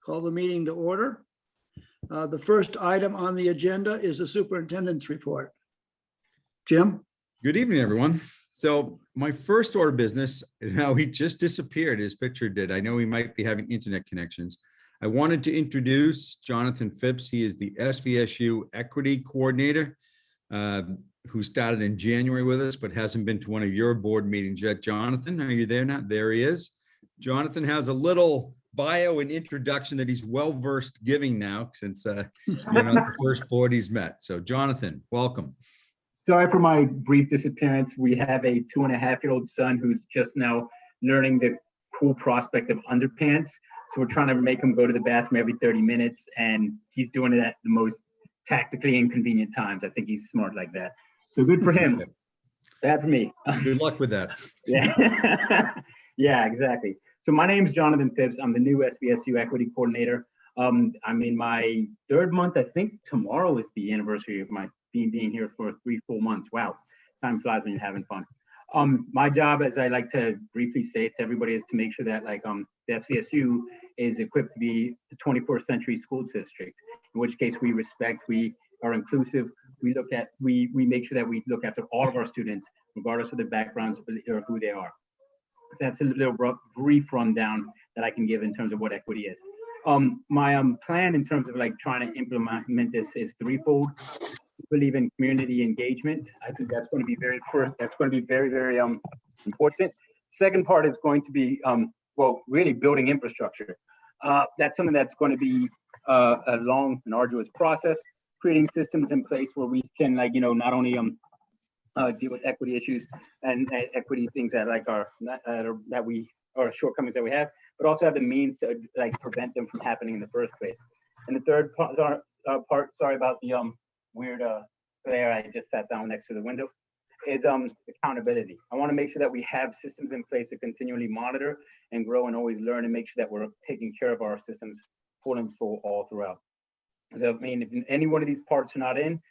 Call the meeting to order. The first item on the agenda is the superintendent's report. Jim? Good evening, everyone. So my first order of business, now he just disappeared, his picture did. I know he might be having internet connections. I wanted to introduce Jonathan Phipps. He is the SVSU Equity Coordinator, who started in January with us, but hasn't been to one of your board meetings yet. Jonathan, are you there now? There he is. Jonathan has a little bio and introduction that he's well-versed giving now, since you're not the first board he's met. So Jonathan, welcome. Sorry for my brief disappearance. We have a 2.5-year-old son who's just now learning the cool prospect of underpants. So we're trying to make him go to the bathroom every 30 minutes, and he's doing it at the most tactically inconvenient times. I think he's smart like that. So good for him. Bad for me. Good luck with that. Yeah, yeah, exactly. So my name is Jonathan Phipps. I'm the new SVSU Equity Coordinator. I'm in my 3rd month. I think tomorrow is the anniversary of my being here for 3 full months. Wow, time flies when you're having fun. My job, as I like to briefly say to everybody, is to make sure that the SVSU is equipped to be the 21st century school district, in which case we respect, we are inclusive, we make sure that we look after all of our students, regardless of their backgrounds or who they are. That's a little brief rundown that I can give in terms of what equity is. My plan in terms of trying to implement this is threefold. I believe in community engagement. I think that's going to be very important. Second part is going to be really building infrastructure. That's something that's going to be a long and arduous process. Creating systems in place where we can not only deal with equity issues and equity things that are shortcomings that we have, but also have the means to prevent them from happening in the first place. And the third part, sorry about the weird glare, I just sat down next to the window, is accountability. I want to make sure that we have systems in place to continually monitor and grow and always learn, and make sure that we're taking care of our systems full and full all throughout. So I mean, if any one of these parts are not in,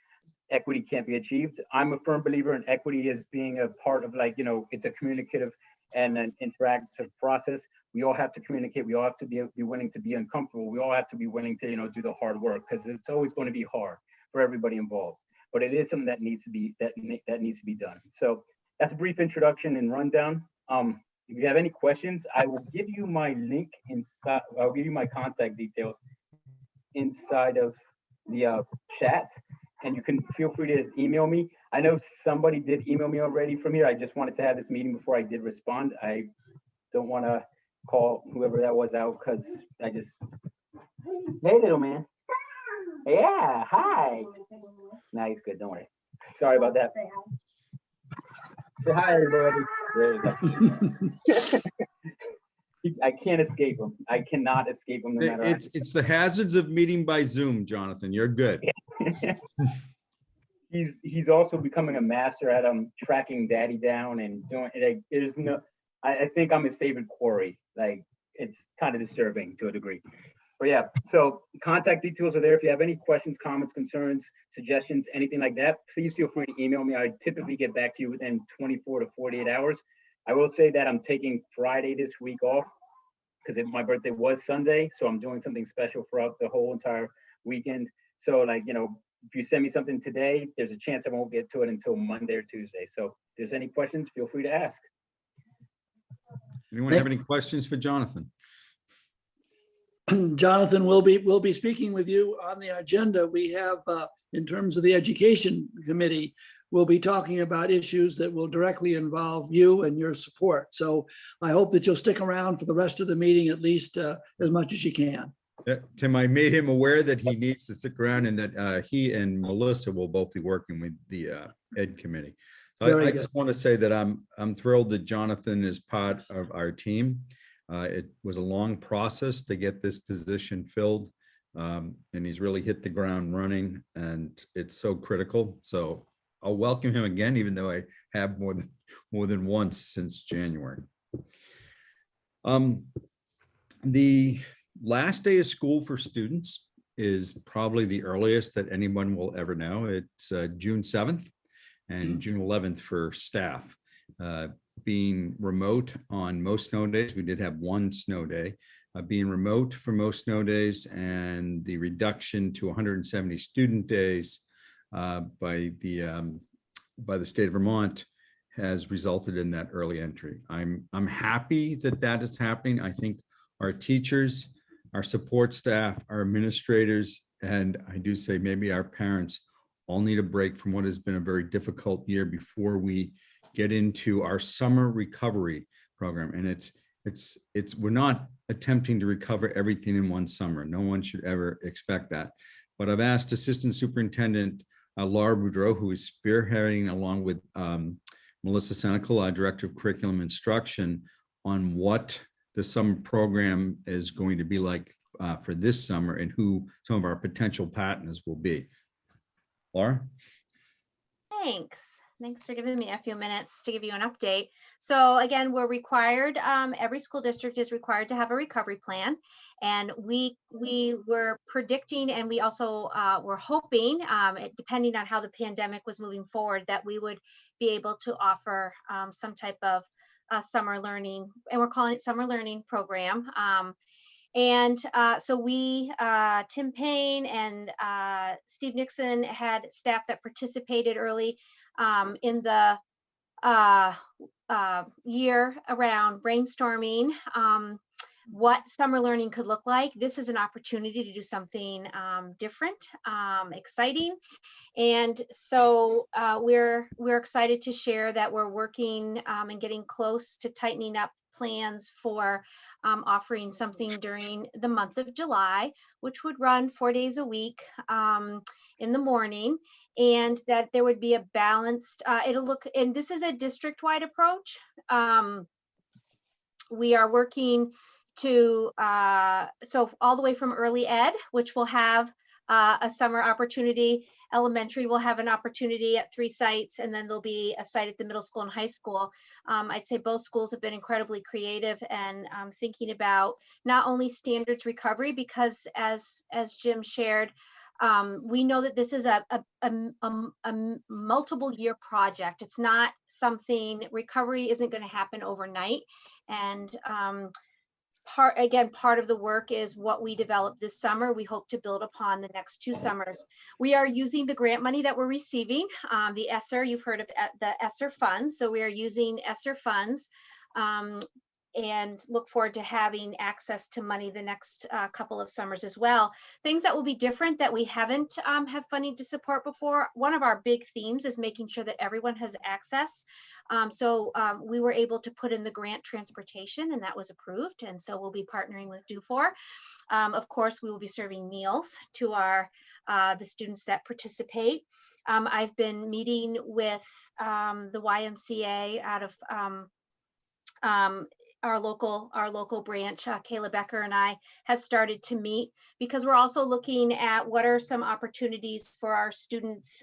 equity can't be achieved. I'm a firm believer in equity as being a part of it's a communicative and an interactive process. We all have to communicate. We all have to be willing to be uncomfortable. We all have to be willing to do the hard work, because it's always going to be hard for everybody involved. But it is something that needs to be done. So that's a brief introduction and rundown. If you have any questions, I will give you my link inside. I'll give you my contact details inside of the chat, and you can feel free to email me. I know somebody did email me already from here. I just wanted to have this meeting before I did respond. I don't want to call whoever that was out, because hey, little man. Yeah, hi. Nah, he's good, don't worry. Sorry about that. Say hi, everybody. There you go. I can't escape him. I cannot escape him no matter what. It's the hazards of meeting by Zoom, Jonathan. You're good. He's also becoming a master at tracking daddy down and doing there's no, I think I'm his favorite quarry. It's kind of disturbing to a degree. But yeah, so contact details are there. If you have any questions, comments, concerns, suggestions, anything like that, please feel free to email me. I typically get back to you within 24 to 48 hours. I will say that I'm taking Friday this week off, because my birthday was Sunday. So I'm doing something special throughout the whole entire weekend. So if you send me something today, there's a chance I won't get to it until Monday or Tuesday. So if there's any questions, feel free to ask. Anyone have any questions for Jonathan? Jonathan, we'll be speaking with you on the agenda. We have, in terms of the Education Committee, we'll be talking about issues that will directly involve you and your support. So I hope that you'll stick around for the rest of the meeting, at least as much as you can. Tim, I made him aware that he needs to stick around, and that he and Melissa will both be working with the Ed Committee. So I just want to say that I'm thrilled that Jonathan is part of our team. It was a long process to get this position filled, and he's really hit the ground running, and it's so critical. So I'll welcome him again, even though I have more than once since January. The last day of school for students is probably the earliest that anyone will ever know. It's June 7th and June 11th for staff. Being remote on most snow days, we did have one snow day. being remote for most snow days and the reduction to 170 student days by the state of Vermont has resulted in that early entry. I'm happy that that is happening. I think our teachers, our support staff, our administrators, and I do say maybe our parents all need a break from what has been a very difficult year before we get into our summer recovery program. And we're not attempting to recover everything in one summer. No one should ever expect that. But I've asked Assistant Superintendent Laura Boudreau, who is spearheading along with Melissa Senecal, Director of Curriculum Instruction, on what the summer program is going to be like for this summer and who some of our potential partners will be. Laura? Thanks for giving me a few minutes to give you an update. So again, we're required, every school district is required to have a recovery plan. And we were predicting, and we also were hoping, depending on how the pandemic was moving forward, that we would be able to offer some type of summer learning, and we're calling it summer learning program. So we, Tim Payne and Steve Nixon, had staff that participated early in the year around brainstorming what summer learning could look like. This is an opportunity to do something different, exciting. And so we're excited to share that we're working and getting close to tightening up plans for offering something during the month of July, which would run 4 days a week in the morning, and that there would be a balanced, and this is a district-wide approach. We are working to, so all the way from early ed, which will have a summer opportunity. Elementary will have an opportunity at 3 sites, and then there'll be a site at the middle school and high school. I'd say both schools have been incredibly creative and thinking about not only standards recovery, because as Jim shared, we know that this is a multiple year project. It's not something, recovery isn't going to happen overnight. And part of the work is what we developed this summer. We hope to build upon the next 2 summers. We are using the grant money that we're receiving, the ESSER, you've heard of the ESSER funds. So we are using ESSER funds and look forward to having access to money the next couple of summers as well. Things that will be different that we haven't have funding to support before. One of our big themes is making sure that everyone has access. So we were able to put in the grant transportation, and that was approved. And so we'll be partnering with DO4. Of course, we will be serving meals to the students that participate. I've been meeting with the YMCA out of our local branch. Kayla Becker and I have started to meet, because we're also looking at what are some opportunities for our students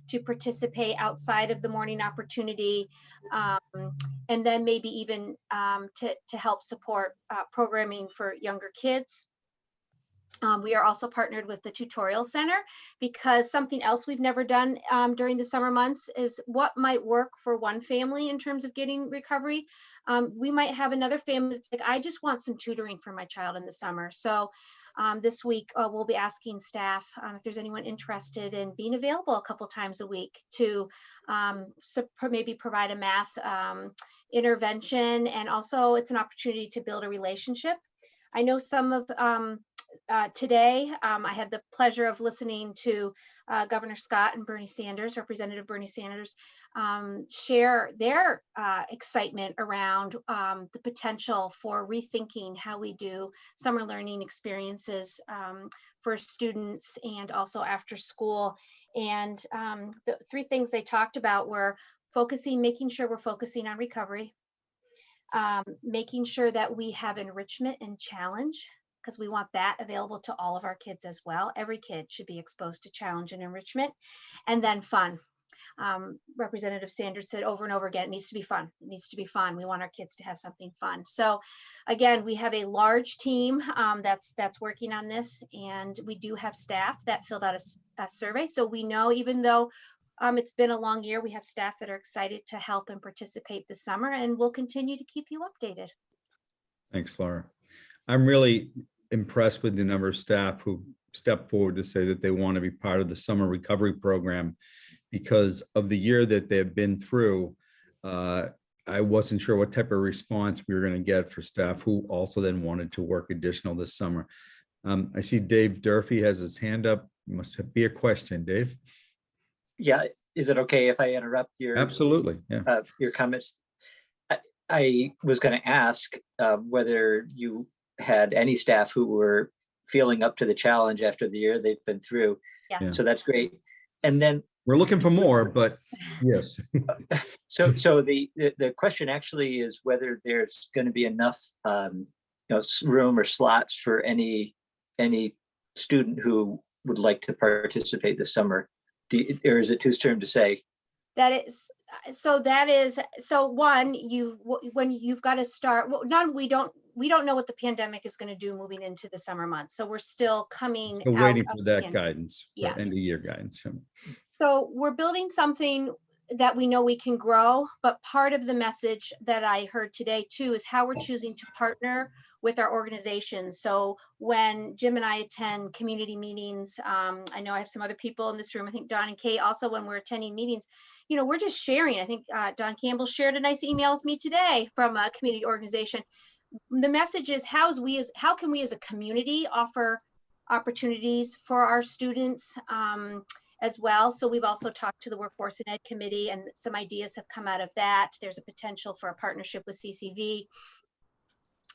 to participate outside of the morning opportunity, and then maybe even to help support programming for younger kids. We are also partnered with the Tutorial Center, because something else we've never done during the summer months is what might work for one family in terms of getting recovery. We might have another family that's like, I just want some tutoring for my child in the summer. So this week we'll be asking staff if there's anyone interested in being available a couple times a week to maybe provide a math intervention. And also it's an opportunity to build a relationship. I know some of today, I had the pleasure of listening to Governor Scott and Bernie Sanders, Representative Bernie Sanders, share their excitement around the potential for rethinking how we do summer learning experiences for students and also after school. And the 3 things they talked about were making sure we're focusing on recovery, making sure that we have enrichment and challenge, because we want that available to all of our kids as well. Every kid should be exposed to challenge and enrichment, and then fun. Representative Sanders said over and over again, it needs to be fun. It needs to be fun. We want our kids to have something fun. So again, we have a large team that's working on this, and we do have staff that filled out a survey. So we know, even though it's been a long year, we have staff that are excited to help and participate this summer, and we'll continue to keep you updated. Thanks, Laura. I'm really impressed with the number of staff who stepped forward to say that they want to be part of the summer recovery program because of the year that they've been through. I wasn't sure what type of response we were going to get for staff who also then wanted to work additional this summer. I see Dave Durfee has his hand up. Must be a question, Dave. Yeah, is it okay if I interrupt your Absolutely, yeah. Your comments? I was going to ask whether you had any staff who were feeling up to the challenge after the year they've been through. Yes. Yeah. So that's great. And then We're looking for more, but yes. so the question actually is whether there's going to be enough room or slots for any student who would like to participate this summer. Or is it too soon to say? That is, so one, when you've got to start, well, we don't know what the pandemic is going to do moving into the summer months. So we're still coming Still out waiting of for the that pandemic. guidance, for Yes. end of year guidance. So we're building something that we know we can grow, but part of the message that I heard today too is how we're choosing to partner with our organizations. So when Jim and I attend community meetings, I know I have some other people in this room, I think Don and Kate also, when we're attending meetings, we're just sharing. I think Don Campbell shared a nice email with me today from a community organization. The message is how can we as a community offer opportunities for our students as well. So we've also talked to the Workforce and Ed Committee, and some ideas have come out of that. There's a potential for a partnership with CCV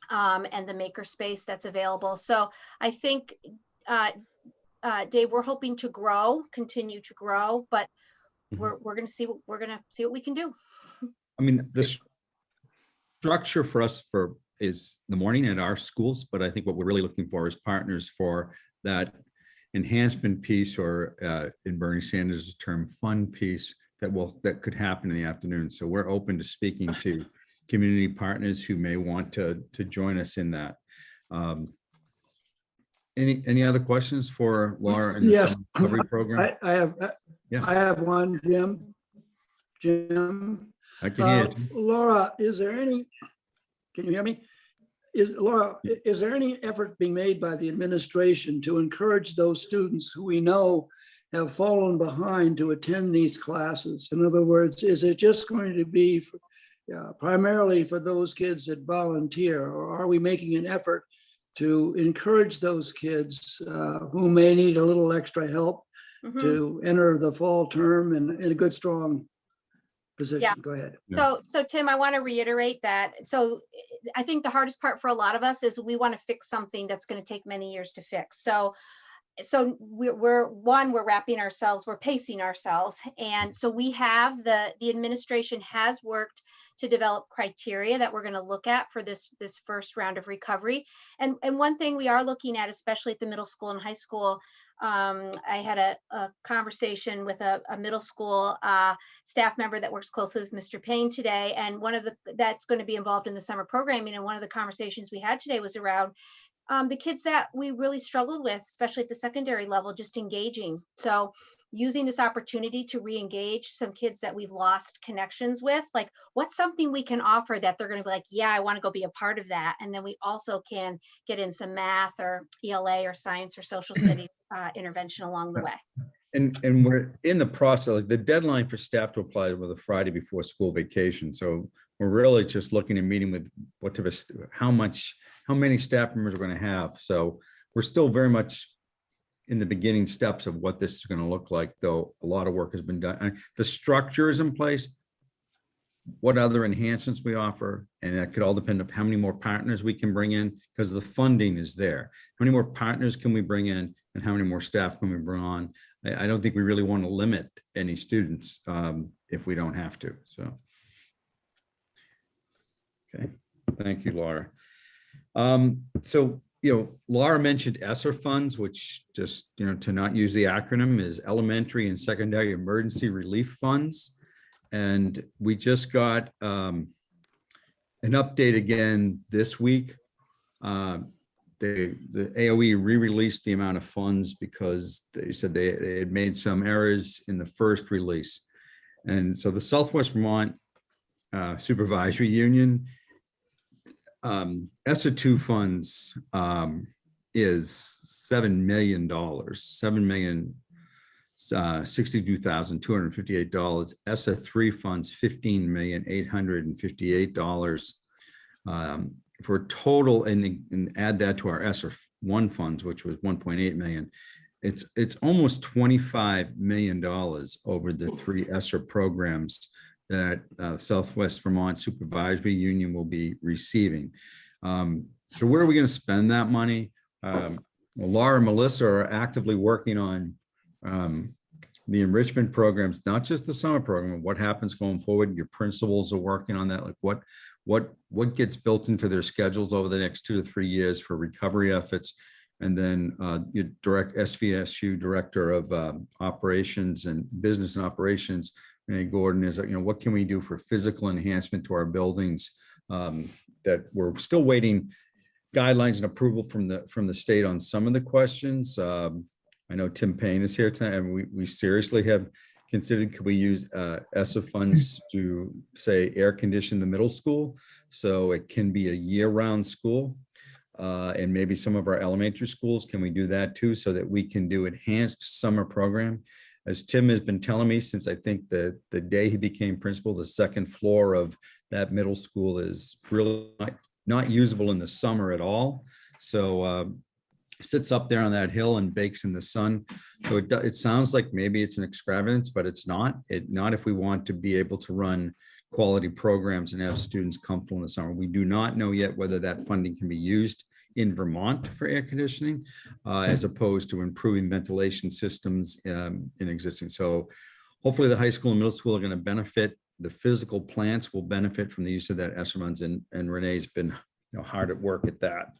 and the makerspace that's available. So I think, Dave, we're hoping to continue to grow, but we're going to see what we can do. I mean, the structure for us is the morning at our schools, but I think what we're really looking for is partners for that enhancement piece, or in Bernie Sanders' term, fun piece that could happen in the afternoon. So we're open to speaking to community partners who may want to join us in that. Any other questions for Laura in the Yes. summer recovery program? I have one, Jim. I can hear you. Laura, can you hear me? Laura, is there any effort being made by the administration to encourage those students who we know have fallen behind to attend these classes? In other words, is it just going to be primarily for those kids that volunteer, or are we making an effort to encourage those kids who may need a little extra help to enter the fall term in a good, strong position? Yeah. Go ahead. So Tim, I want to reiterate that. So I think the hardest part for a lot of us is we want to fix something that's going to take many years to fix. So we're pacing ourselves. And so we have the administration has worked to develop criteria that we're going to look at for this first round of recovery. And one thing we are looking at, especially at the middle school and high school, I had a conversation with a middle school staff member that works closely with Mr. Payne today, and that's going to be involved in the summer programming. And one of the conversations we had today was around the kids that we really struggled with, especially at the secondary level, just engaging. So using this opportunity to re-engage some kids that we've lost connections with, like what's something we can offer that they're going to be like, yeah, I want to go be a part of that. And then we also can get in some math or ELA or science or social studies intervention along the way. And we're in the process. The deadline for staff to apply was the Friday before school vacation. So we're really just looking and meeting with how many staff members we're going to have. So we're still very much in the beginning steps of what this is going to look like, though a lot of work has been done. The structure is in place, what other enhancements we offer, and that could all depend on how many more partners we can bring in, because the funding is there. How many more partners can we bring in, and how many more staff can we bring on? I don't think we really want to limit any students if we don't have to. So, okay, thank you, Laura. Laura mentioned ESSER funds, which just, to not use the acronym, is Elementary and Secondary Emergency Relief Funds. And we just got an update again this week. The AOE re-released the amount of funds because they said they had made some errors in the first release. And so the Southwest Vermont Supervisory Union ESSER 2 funds is $7 million, $62,258. ESSER 3 funds $15,858 for a total, and add that to our ESSER 1 funds, which was 1.8 million. It's almost $25 million over the 3 ESSER programs that Southwest Vermont Supervisory Union will be receiving. So where are we going to spend that money? Well, Laura and Melissa are actively working on the enrichment programs, not just the summer program. What happens going forward? Your principals are working on that. Like what gets built into their schedules over the next 2 to 3 years for recovery efforts. And then your SVSU director of operations and business and operations, Renee Gordon, is, what can we do for physical enhancement to our buildings that we're still waiting guidelines and approval from the state on some of the questions. I know Tim Payne is here tonight, and we seriously have considered, could we use ESSA funds to, say, air condition the middle school so it can be a year-round school, and maybe some of our elementary schools, can we do that too, so that we can do enhanced summer program? As Tim has been telling me since I think the day he became principal, the second floor of that middle school is really not usable in the summer at all. So sits up there on that hill and bakes in the sun. So it sounds like maybe it's an extravagance, but it's not. Not if we want to be able to run quality programs and have students comfortable in the summer. We do not know yet whether that funding can be used in Vermont for air conditioning, as opposed to improving ventilation systems in existing. So hopefully the high school and middle school are going to benefit. The physical plants will benefit from the use of that ESSER funds, and Renee's been hard at work at that.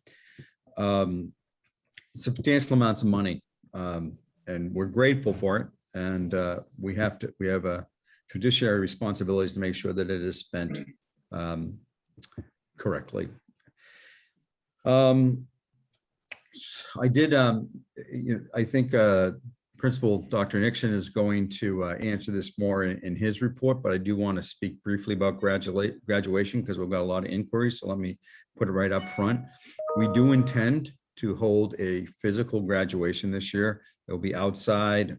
Substantial amounts of money, and we're grateful for it. And we have a fiduciary responsibilities to make sure that it is spent correctly. I think Principal Dr. Nixon is going to answer this more in his report, but I do want to speak briefly about graduation because we've got a lot of inquiries. So let me put it right up front. We do intend to hold a physical graduation this year. It'll be outside,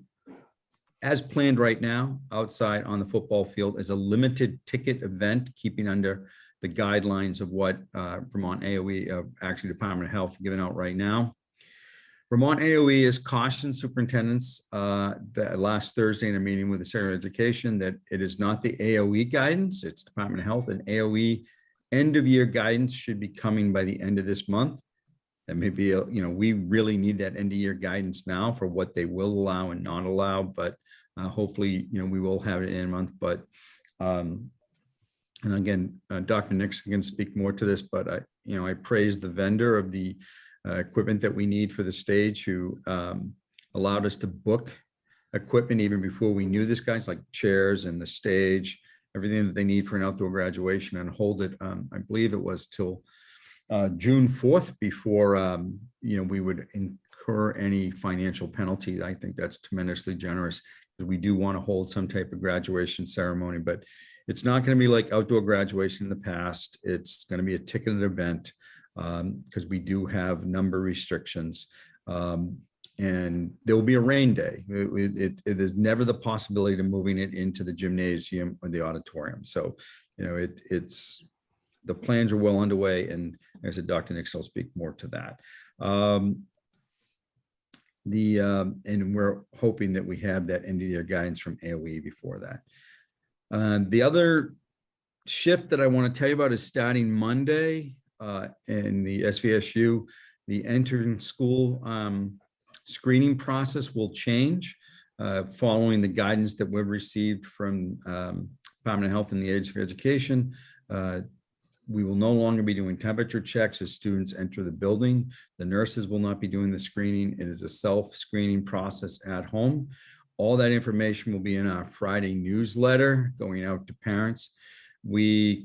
as planned right now, outside on the football field as a limited ticket event, keeping under the guidelines of what Vermont AOE, actually Department of Health, giving out right now. Vermont AOE has cautioned superintendents that last Thursday in a meeting with the Secretary of Education that it is not the AOE guidance, it's Department of Health, and AOE end of year guidance should be coming by the end of this month. That may be, we really need that end of year guidance now for what they will allow and not allow, but hopefully, we will have it in a month. But, and again, Dr. Nixon can speak more to this, but I praise the vendor of the equipment that we need for the stage, who allowed us to book equipment even before we knew this, guys, like chairs and the stage, everything that they need for an outdoor graduation, and hold it, I believe it was till June 4th before we would incur any financial penalty. I think that's tremendously generous, because we do want to hold some type of graduation ceremony, but it's not going to be like outdoor graduation in the past. It's going to be a ticketed event, because we do have number restrictions, and there will be a rain day. It is never the possibility of moving it into the gymnasium or the auditorium. So, it's the plans are well underway, and as I said, Dr. Nixon will speak more to that. And we're hoping that we have that end of year guidance from AOE before that. The other shift that I want to tell you about is starting Monday in the SVSU, the entering school screening process will change following the guidance that we've received from Department of Health and the Agency for Education. We will no longer be doing temperature checks as students enter the building. The nurses will not be doing the screening. It is a self-screening process at home. All that information will be in our Friday newsletter going out to parents. We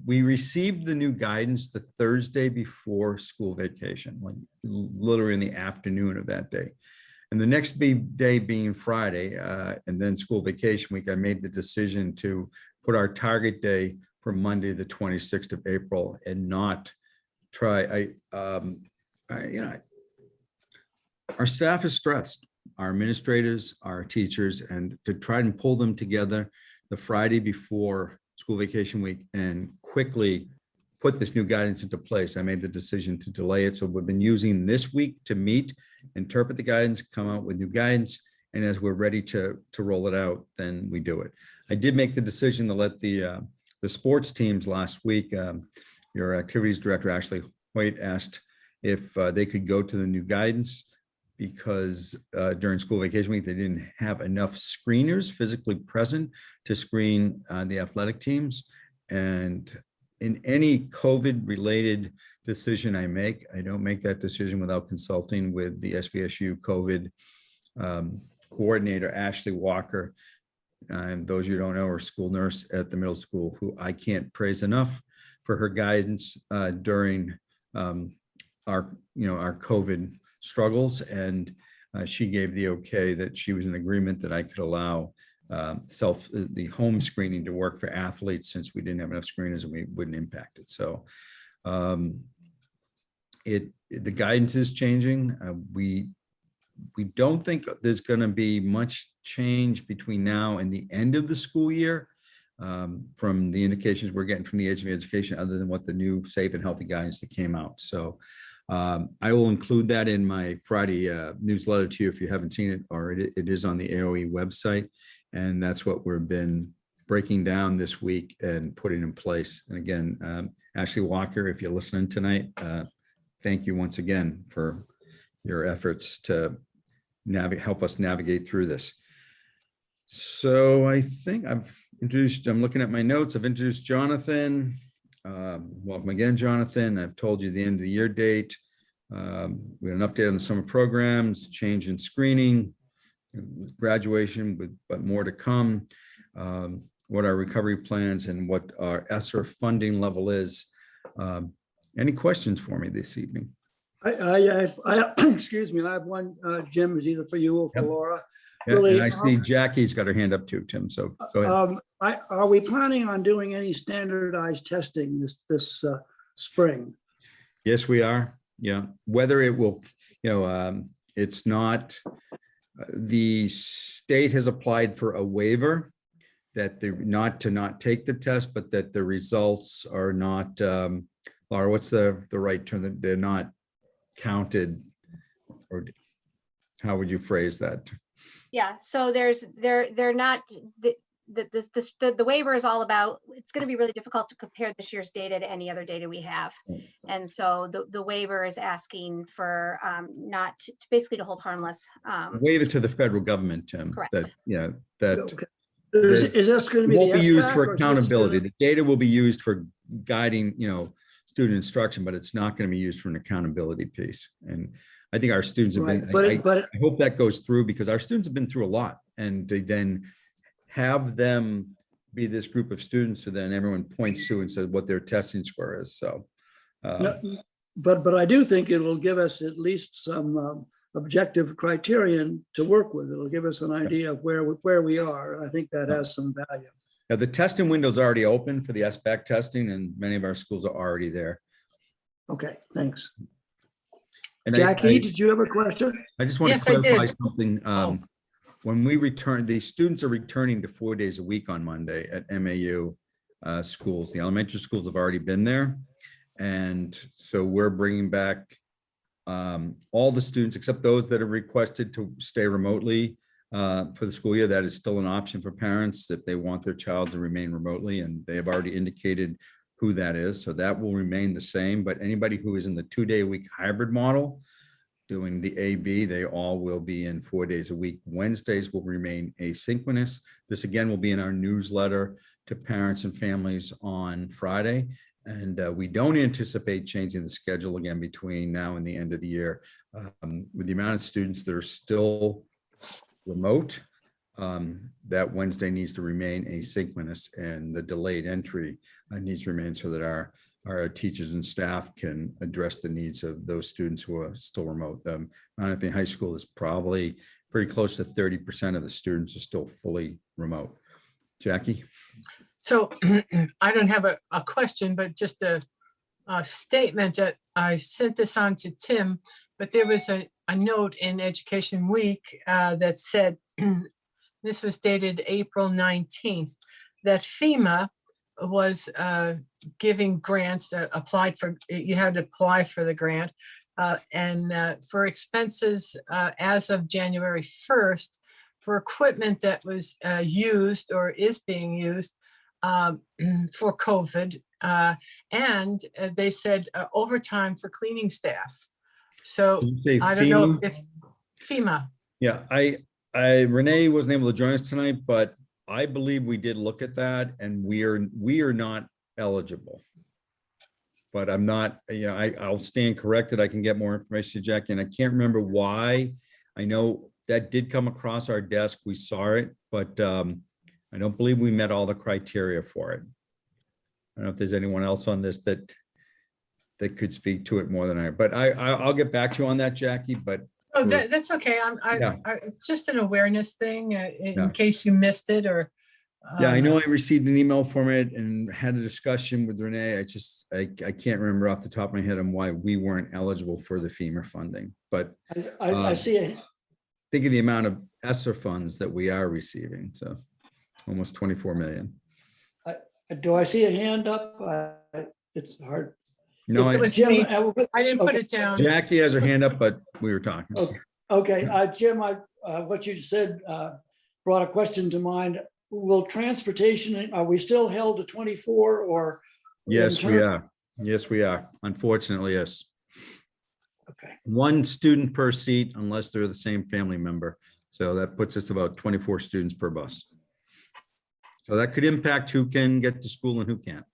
received the new guidance the Thursday before school vacation, like literally in the afternoon of that day. And the next day being Friday, and then school vacation week, I made the decision to put our target day for Monday, the 26th of April, and not try. Our staff is stressed, our administrators, our teachers, and to try and pull them together the Friday before school vacation week and quickly put this new guidance into place. I made the decision to delay it. So we've been using this week to meet, interpret the guidance, come out with new guidance. And as we're ready to roll it out, then we do it. I did make the decision to let the sports teams last week. Your activities director, Ashley Hoyt, asked if they could go to the new guidance because during school vacation week, they didn't have enough screeners physically present to screen the athletic teams. And in any COVID-related decision I make, I don't make that decision without consulting with the SVSU COVID coordinator, Ashley Walker. And those you don't know are school nurse at the middle school, who I can't praise enough for her guidance during our COVID struggles. And she gave the okay that she was in agreement that I could allow the home screening to work for athletes, since we didn't have enough screeners and we wouldn't impact it. So the guidance is changing. We don't think there's going to be much change between now and the end of the school year from the indications we're getting from the Agency of Education, other than what the new safe and healthy guidance that came out. So I will include that in my Friday newsletter to you if you haven't seen it, or it is on the AOE website. And that's what we've been breaking down this week and putting in place. And again, Ashley Walker, if you're listening tonight, thank you once again for your efforts to help us navigate through this. So I think I'm looking at my notes. I've introduced Jonathan. Welcome again, Jonathan. I've told you the end of the year date. We had an update on the summer programs, change in screening, graduation, but more to come. What our recovery plans and what our ESSER funding level is. Any questions for me this evening? Excuse me, I have one, Jim, is either for you or for Laura. Yeah, Really, and I see Jackie's got her hand up too, Tim, so go ahead. Are we planning on doing any standardized testing this spring? Yes, we are. Yeah, whether it will, it's not, the state has applied for a waiver that they're not take the test, but that the results are not, Laura, what's the right term? That they're not counted, or how would you phrase that? Yeah, so they're not, the waiver is all about, it's going to be really difficult to compare this year's data to any other data we have. And so the waiver is asking for not to, basically to hold harmless. Waive it to the federal government, Tim. Correct. Okay. Is this going to be won't be used for or is this accountability? gonna- The data will be used for guiding, student instruction, but it's not going to be used for an accountability piece. And I think our students have been, Right, but I hope that goes through, because our students have been through a lot, and they then have them be this group of students who then everyone points to and says what their testing score is. So, but I do think it will give us at least some objective criterion to work with. It'll give us an idea of where we are. And I think that has some value. now the testing window is already open for the SBAC testing, and many of our schools are already there. Okay, thanks. And Jackie, did you have a question? I just want Yes, to I clarify did. something. When we return, the students are returning to 4 days a week on Monday at MAU schools. The elementary schools have already been there. And so we're bringing back all the students except those that are requested to stay remotely for the school year. That is still an option for parents if they want their child to remain remotely, and they have already indicated who that is. So that will remain the same, but anybody who is in the 2-day-a-week hybrid model doing the AB, they all will be in 4 days a week. Wednesdays will remain asynchronous. This again will be in our newsletter to parents and families on Friday. And we don't anticipate changing the schedule again between now and the end of the year. With the amount of students that are still remote, that Wednesday needs to remain asynchronous, and the delayed entry needs to remain so that our teachers and staff can address the needs of those students who are still remote. I think high school is probably pretty close to 30% of the students are still fully remote. Jackie? So I don't have a question, but just a statement that I sent this on to Tim, but there was a note in Education Week that said, this was dated April 19th, that FEMA was giving grants that applied for, you had to apply for the grant, and for expenses as of January 1st for equipment that was used or is being used for COVID. And they said overtime for cleaning staff. So Did you say I don't know FEMA? if FEMA. Yeah, Renee wasn't able to join us tonight, but I believe we did look at that and we are not eligible. But I'm not, I'll stand corrected. I can get more information to Jackie, and I can't remember why. I know that did come across our desk. We saw it, but I don't believe we met all the criteria for it. I don't know if there's anyone else on this that could speak to it more than I, but I'll get back to you on that, Jackie, but. Oh, that's okay. It's just an awareness thing in case you missed it or. Yeah, I know I received an email from it and had a discussion with Renee. I can't remember off the top of my head on why we weren't eligible for the FEMA funding, but I see it. think of the amount of ESSER funds that we are receiving. So almost 24 million. Do I see a hand up? It's hard. No, It was Jim, me. I didn't put it down. Jackie has her hand up, but we were talking. Okay, Jim, what you said brought a question to mind. Will transportation, are we still held to 24 or? Yes, we are. Yes, we are. Unfortunately, yes. Okay. One student per seat unless they're the same family member. So that puts us about 24 students per bus. So that could impact who can get to school and who can't.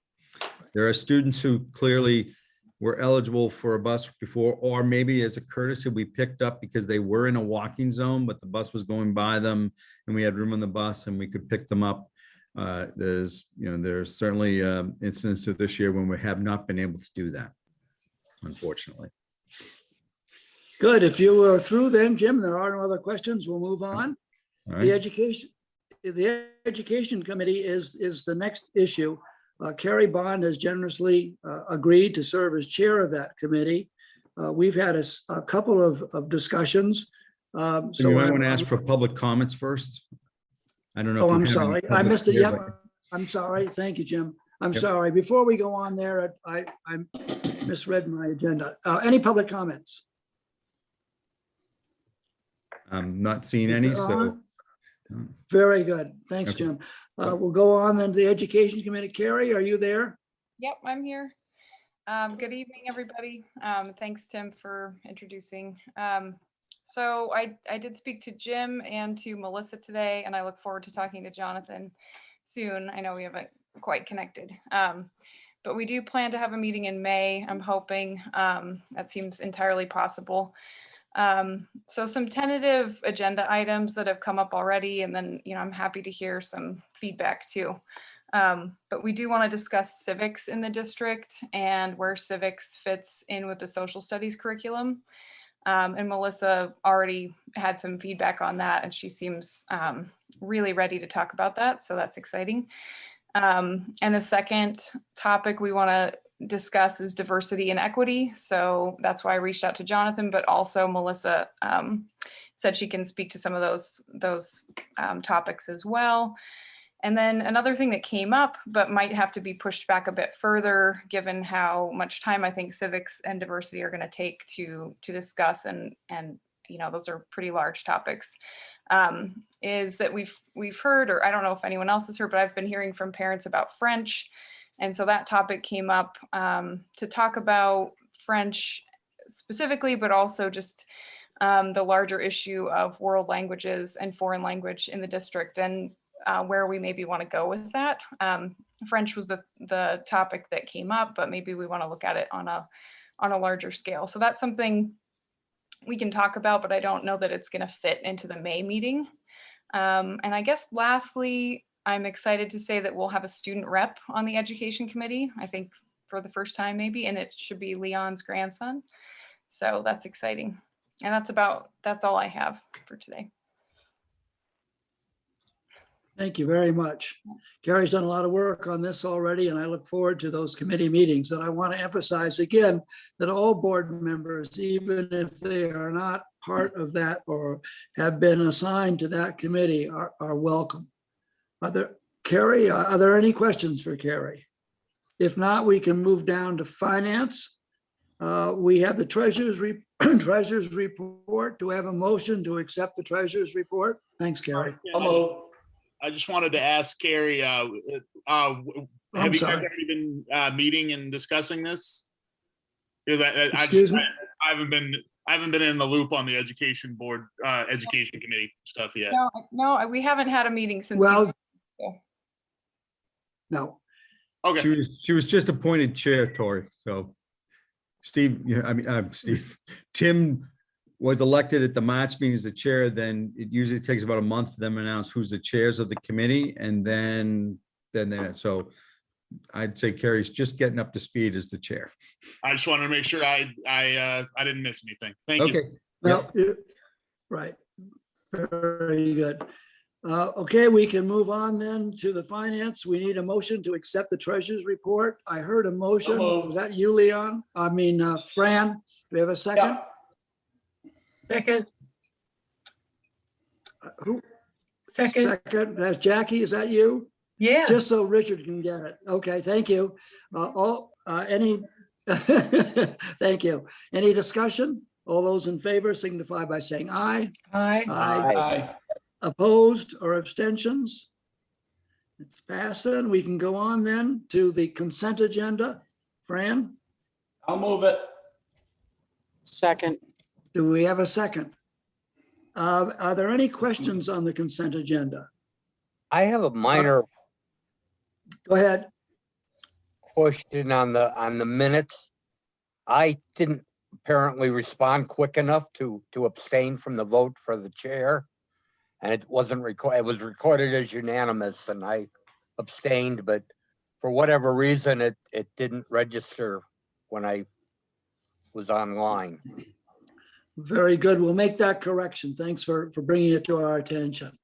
There are students who clearly were eligible for a bus before, or maybe as a courtesy, we picked up because they were in a walking zone, but the bus was going by them and we had room on the bus and we could pick them up. There's certainly incidents of this year when we have not been able to do that, unfortunately. Good. If you were through then, Jim, there are no other questions. We'll move on. All The right. education committee is the next issue. Carrie Bond has generously agreed to serve as chair of that committee. We've had a couple of discussions. So you might want to ask for public comments first. I don't know. Oh, if you I'm have any sorry. I public missed it. here, Yep. but- I'm sorry. Thank you, Jim. I'm Yep. sorry. Before we go on there, I misread my agenda. Any public comments? I'm not seeing any, so. Very good. Thanks, Okay. Jim. We'll go on then to the Education Committee. Carrie, are you there? Yep, I'm here. Good evening, everybody. Thanks, Tim, for introducing. So I did speak to Jim and to Melissa today, and I look forward to talking to Jonathan soon. I know we haven't quite connected, but we do plan to have a meeting in May. I'm hoping that seems entirely possible. So some tentative agenda items that have come up already, and then, I'm happy to hear some feedback too. But we do want to discuss civics in the district and where civics fits in with the social studies curriculum. And Melissa already had some feedback on that, and she seems really ready to talk about that. So that's exciting. And the second topic we want to discuss is diversity and equity. So that's why I reached out to Jonathan, but also Melissa said she can speak to some of those topics as well. And then another thing that came up, but might have to be pushed back a bit further, given how much time I think civics and diversity are going to take to discuss, and those are pretty large topics, is that we've heard, or I don't know if anyone else has heard, but I've been hearing from parents about French. And so that topic came up to talk about French specifically, but also just the larger issue of world languages and foreign language in the district, and where we maybe want to go with that. French was the topic that came up, but maybe we want to look at it on a larger scale. So that's something we can talk about, but I don't know that it's going to fit into the May meeting. And I guess lastly, I'm excited to say that we'll have a student rep on the education committee, I think for the first time maybe, and it should be Leon's grandson. So that's exciting. And that's all I have for today. Thank you very much. Gary's done a lot of work on this already, and I look forward to those committee meetings. And I want to emphasize again that all board members, even if they are not part of that or have been assigned to that committee, are welcome. Carrie, are there any questions for Carrie? If not, we can move down to finance. We have the treasurer's report. Do we have a motion to accept the treasurer's report? Thanks, Carrie. I just wanted to ask Carrie, have you guys sorry. already been meeting and discussing this? Because I haven't been in the loop on the education board, education committee stuff yet. No, we haven't had a meeting since. Well, no. Okay. She was just appointed chair, Tori. So Steve, Tim was elected at the March meeting as the chair. Then it usually takes about a month for them to announce who's the chairs of the committee. And then so I'd say Carrie's just getting up to speed as the chair. I just wanted to make sure I didn't miss anything. Thank you. Okay. Well, right. Very good. Okay, we can move on then to the finance. We need a motion to accept the treasurer's report. I heard a motion. Was that you, Leon? Fran, do we have a second? Second. Who? Second. Second. That's Jackie. Is that you? Yeah. Just so Richard can get it. Okay, thank you. Thank you. Any discussion? All those in favor signify by saying aye. Aye. Aye. Opposed or abstentions? It's passing. We can go on then to the consent agenda. Fran, I'll move it. Second. do we have a second? Are there any questions on the consent agenda? I have a minor Go ahead. question on the minutes. I didn't apparently respond quick enough to abstain from the vote for the chair. And it wasn't recorded. It was recorded as unanimous and I abstained, but for whatever reason, it didn't register when I was online. Very good. We'll make that correction. Thanks for bringing it to our attention.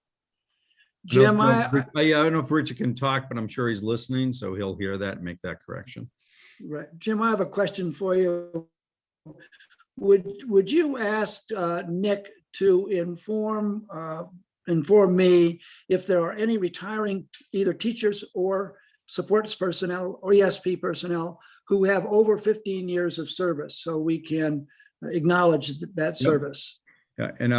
Jim, I don't know if Richard can talk, but I'm sure he's listening, so he'll hear that and make that correction. right. Jim, I have a question for you. Would you ask Nick to inform me if there are any retiring either teachers or supports personnel or ESP personnel who have over 15 years of service, so we can acknowledge that service. Yeah, and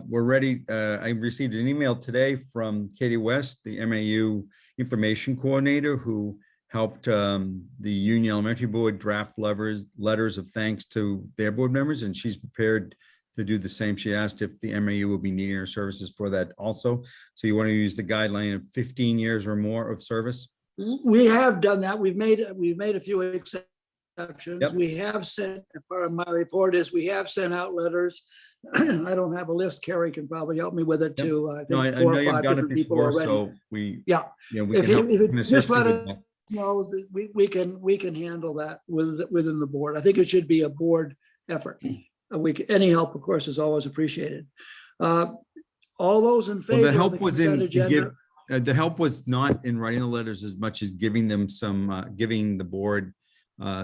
we're ready. I received an email today from Katie West, the MAU information coordinator, who helped the Union Elementary Board draft letters of thanks to their board members, and she's prepared to do the same. She asked if the MAU will be needing her services for that also. So you want to use the guideline of 15 years or more of service? We have done that. We've made a few exceptions. Yep. We have sent, part of my report is we have sent out letters. I don't have a list. Carrie can probably help me with it Yep. too. I No, I think 4 know or you've 5 done it different people before, already. so we Yeah. we If can help- you can just assist let you it with that. know, that we can handle that within the board. I think it should be a board effort. Any help, of course, is always appreciated. All those in Well, favor the of help the was in consent to give, agenda? the help was not in writing the letters as much as giving them some, giving the board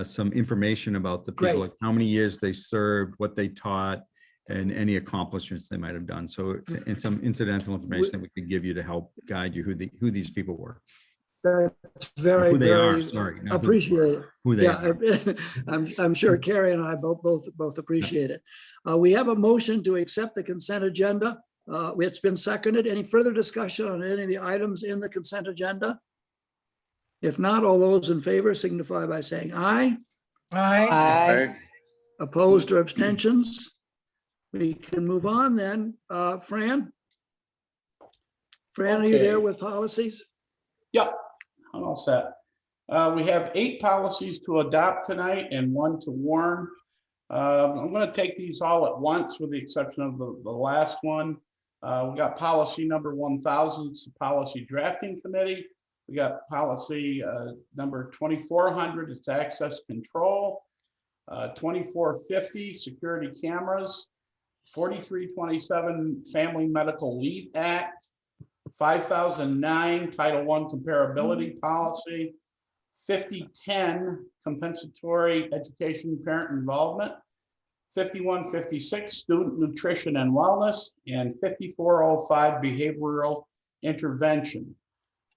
some information about the people, Great. like how many years they served, what they taught, and any accomplishments they might have done. So it's some incidental information that we could give you to help guide you who these people were. That's very, Who they are, very sorry. not who they appreciate it. Who they Yeah, are. I'm sure Carrie and I both appreciate it. We have a motion to accept the consent agenda. It's been seconded. Any further discussion on any of the items in the consent agenda? If not, all those in favor signify by saying aye. Aye. Opposed or abstentions? We can move on then. Fran? Fran, are you Okay. there with policies? Yep, I'm all set. We have 8 policies to adopt tonight and 1 to warn. I'm going to take these all at once with the exception of the last one. We got policy number 1000, it's the policy drafting committee. We got policy number 2400, it's access control. 2450, security cameras. 4327, Family Medical Leave Act. 5009 Title I Comparability Policy, 5010 Compensatory Education Parent Involvement, 5156 Student Nutrition and Wellness, and 5405 Behavioral Intervention.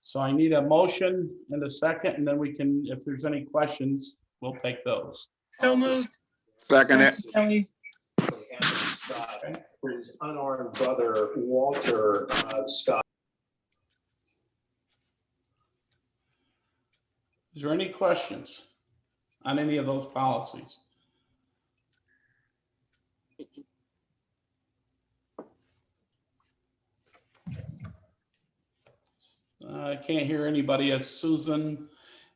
So I need a motion and a second, and then we can, if there's any questions, we'll take those. So moved. Second it. Kelly. For his unarmed brother, Walter Scott. Is there any questions on any of those policies? I can't hear anybody. It's Susan,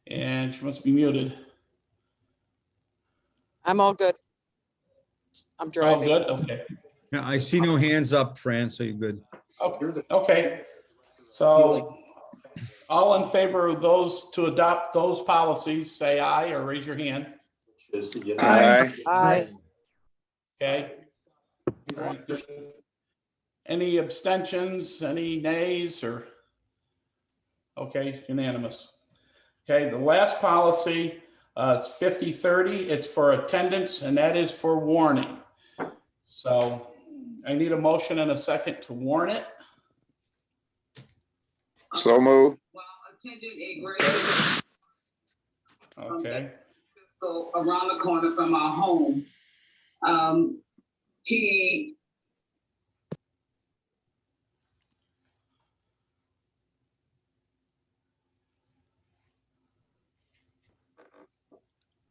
and she must be muted. I'm all good. I'm Oh, driving. good, okay. Yeah, I see no hands up, Fran, so you're good. Okay, so all in favor of those to adopt those policies, say aye or raise your hand. Aye. Aye. Okay. Any abstentions, any nays, or? Okay, unanimous. Okay, the last policy, it's 5030. It's for attendance, and that is for warning. So I need a motion and a second to warn it. So move. While attending a grade Okay, school around the corner from our home, he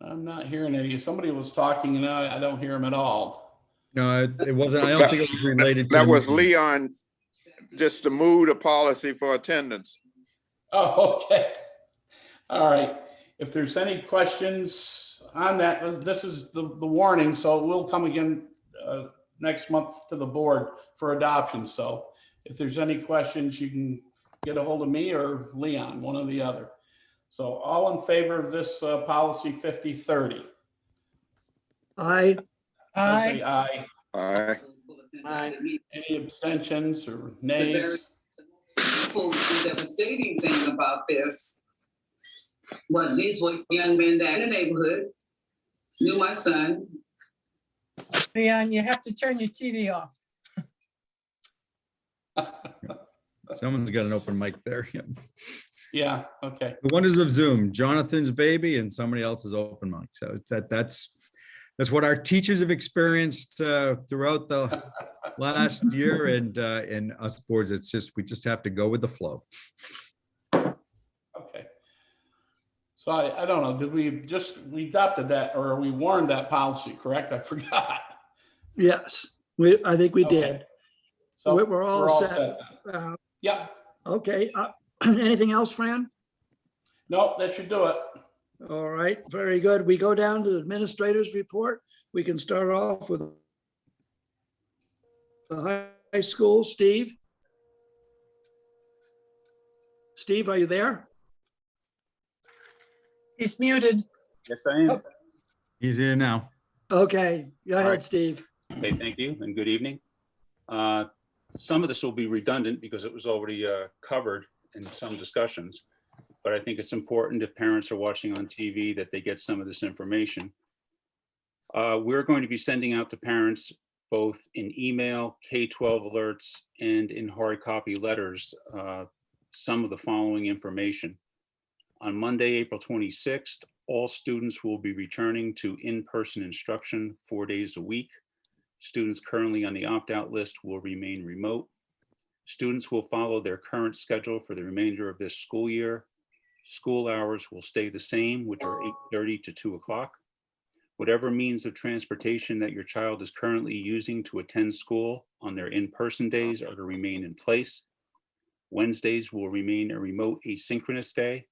I'm not hearing any. Somebody was talking and I don't hear him at all. No, it wasn't, I don't think it was related to. That the was meeting. Leon, just to move the policy for attendance. Oh, okay. All right. If there's any questions on that, this is the warning, so it will come again next month to the board for adoption. So if there's any questions, you can get a hold of me or Leon, one or the other. So all in favor of this policy 5030? Aye. I'll say Aye. aye. Aye. Any abstentions or nays? devastating thing about this was these were young men that in the neighborhood knew my son. Leon, you have to turn your TV off. Someone's got an open mic there. Yeah. Yeah, okay. The wonders of Zoom, Jonathan's baby and somebody else's open mic. So it's that's what our teachers have experienced throughout the last year, and us boards. It's just, we just have to go with the flow. Okay. So I don't know, did we adopted that or we warned that policy, correct? I forgot. Yes, I think we Okay. did. So We're all set. then. Yeah, Okay, anything else, Fran? no, that should do it. All right, very good. We go down to the administrator's report. We can start off with the high school. Steve? Steve, are you there? He's muted. Yes, I am. He's in now. Okay, go ahead, right. Steve. Okay, thank you and good evening. Some of this will be redundant because it was already covered in some discussions, but I think it's important if parents are watching on TV that they get some of this information. We're going to be sending out to parents both in email, K12 alerts, and in hard copy letters, some of the following information. On Monday, April 26th, all students will be returning to in-person instruction 4 days a week. Students currently on the opt-out list will remain remote. Students will follow their current schedule for the remainder of this school year. School hours will stay the same, which are 8:30 to 2 o'clock. Whatever means of transportation that your child is currently using to attend school on their in-person days are to remain in place. Wednesdays will remain a remote asynchronous day.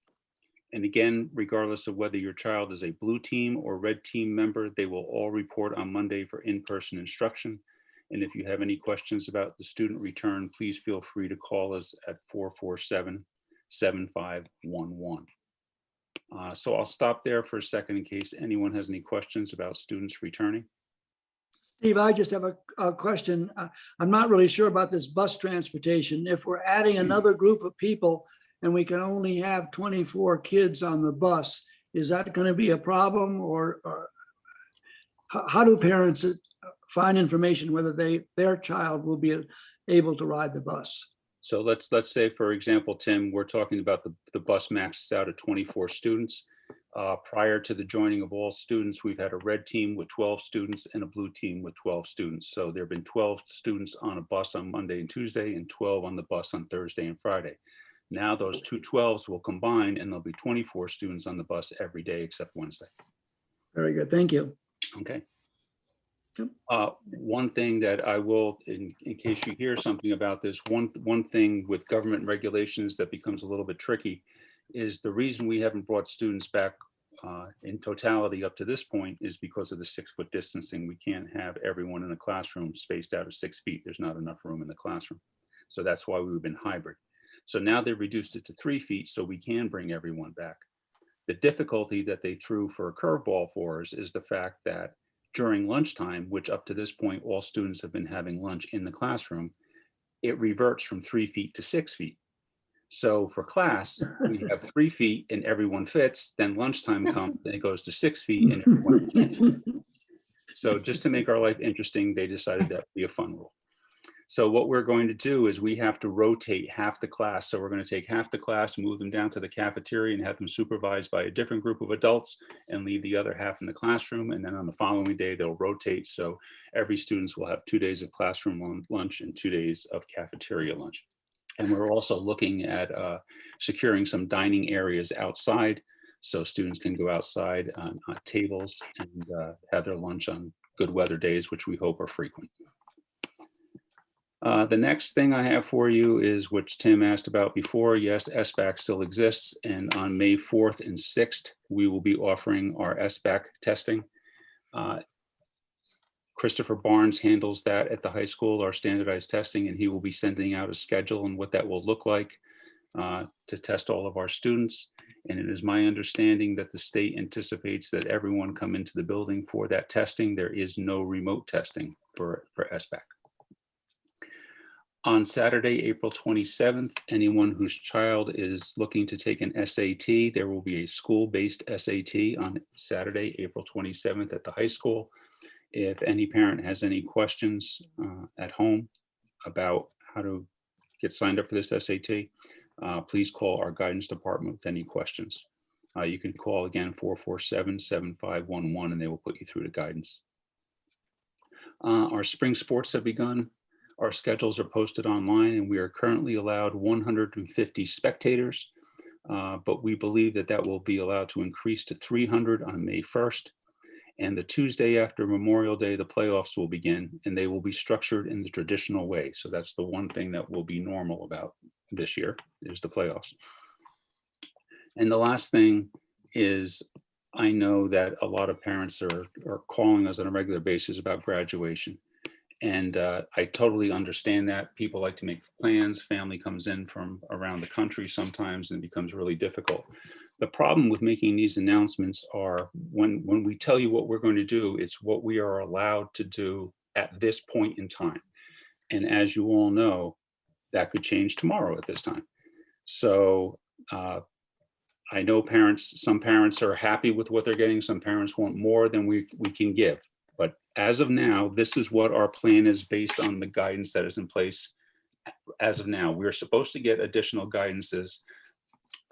And again, regardless of whether your child is a blue team or red team member, they will all report on Monday for in-person instruction. And if you have any questions about the student return, please feel free to call us at 447-7511. So I'll stop there for a second in case anyone has any questions about students returning. Steve, I just have a question. I'm not really sure about this bus transportation. If we're adding another group of people and we can only have 24 kids on the bus, is that going to be a problem, or how do parents find information whether their child will be able to ride the bus? So let's say, for example, Tim, we're talking about the bus maxes out at 24 students. Prior to the joining of all students, we've had a red team with 12 students and a blue team with 12 students. So there have been 12 students on a bus on Monday and Tuesday and 12 on the bus on Thursday and Friday. Now those two 12s will combine and there'll be 24 students on the bus every day except Wednesday. Very good. Thank you. Okay. Yep. One thing that I will, in case you hear something about this, one thing with government regulations that becomes a little bit tricky is the reason we haven't brought students back in totality up to this point is because of the 6-foot distancing. We can't have everyone in a classroom spaced out at 6 feet. There's not enough room in the classroom. So that's why we've been hybrid. So now they've reduced it to 3 feet so we can bring everyone back. The difficulty that they threw for a curveball for us is the fact that during lunchtime, which up to this point, all students have been having lunch in the classroom, it reverts from 3 feet to 6 feet. So for class, we have 3 feet and everyone fits, then lunchtime comes and it goes to 6 feet and everyone can't. So just to make our life interesting, they decided that would be a fun rule. So what we're going to do is we have to rotate half the class. So we're going to take half the class, move them down to the cafeteria and have them supervised by a different group of adults and leave the other half in the classroom. And then on the following day, they'll rotate. So every student will have 2 days of classroom lunch and 2 days of cafeteria lunch. And we're also looking at securing some dining areas outside so students can go outside on tables and have their lunch on good weather days, which we hope are frequent. The next thing I have for you is what Tim asked about before. Yes, SBAC still exists. And on May 4th and 6th, we will be offering our SBAC testing. Christopher Barnes handles that at the high school, our standardized testing, and he will be sending out a schedule and what that will look like to test all of our students. And it is my understanding that the state anticipates that everyone come into the building for that testing. There is no remote testing for SBAC. On Saturday, April 27th, anyone whose child is looking to take an SAT, there will be a school-based SAT on Saturday, April 27th at the high school. If any parent has any questions at home about how to get signed up for this SAT, please call our guidance department with any questions. You can call again 447-7511 and they will put you through to guidance. Our spring sports have begun. Our schedules are posted online and we are currently allowed 150 spectators, but we believe that that will be allowed to increase to 300 on May 1st. And the Tuesday after Memorial Day, the playoffs will begin and they will be structured in the traditional way. So that's the one thing that will be normal about this year is the playoffs. And the last thing is I know that a lot of parents are calling us on a regular basis about graduation. And I totally understand that. People like to make plans. Family comes in from around the country sometimes and it becomes really difficult. The problem with making these announcements are when we tell you what we're going to do, it's what we are allowed to do at this point in time. And as you all know, that could change tomorrow at this time. So I know some parents are happy with what they're getting. Some parents want more than we can give. But as of now, this is what our plan is based on the guidance that is in place. As of now, we're supposed to get additional guidances.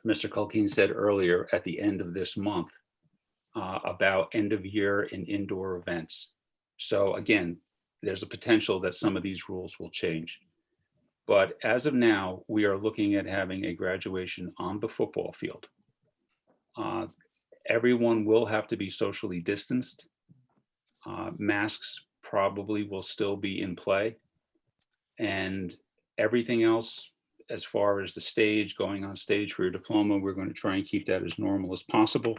Mr. Culkeen said earlier at the end of this month about end of year and indoor events. So again, there's a potential that some of these rules will change. But as of now, we are looking at having a graduation on the football field. Everyone will have to be socially distanced. Masks probably will still be in play. And everything else, as far as the stage, going on stage for your diploma, we're going to try and keep that as normal as possible.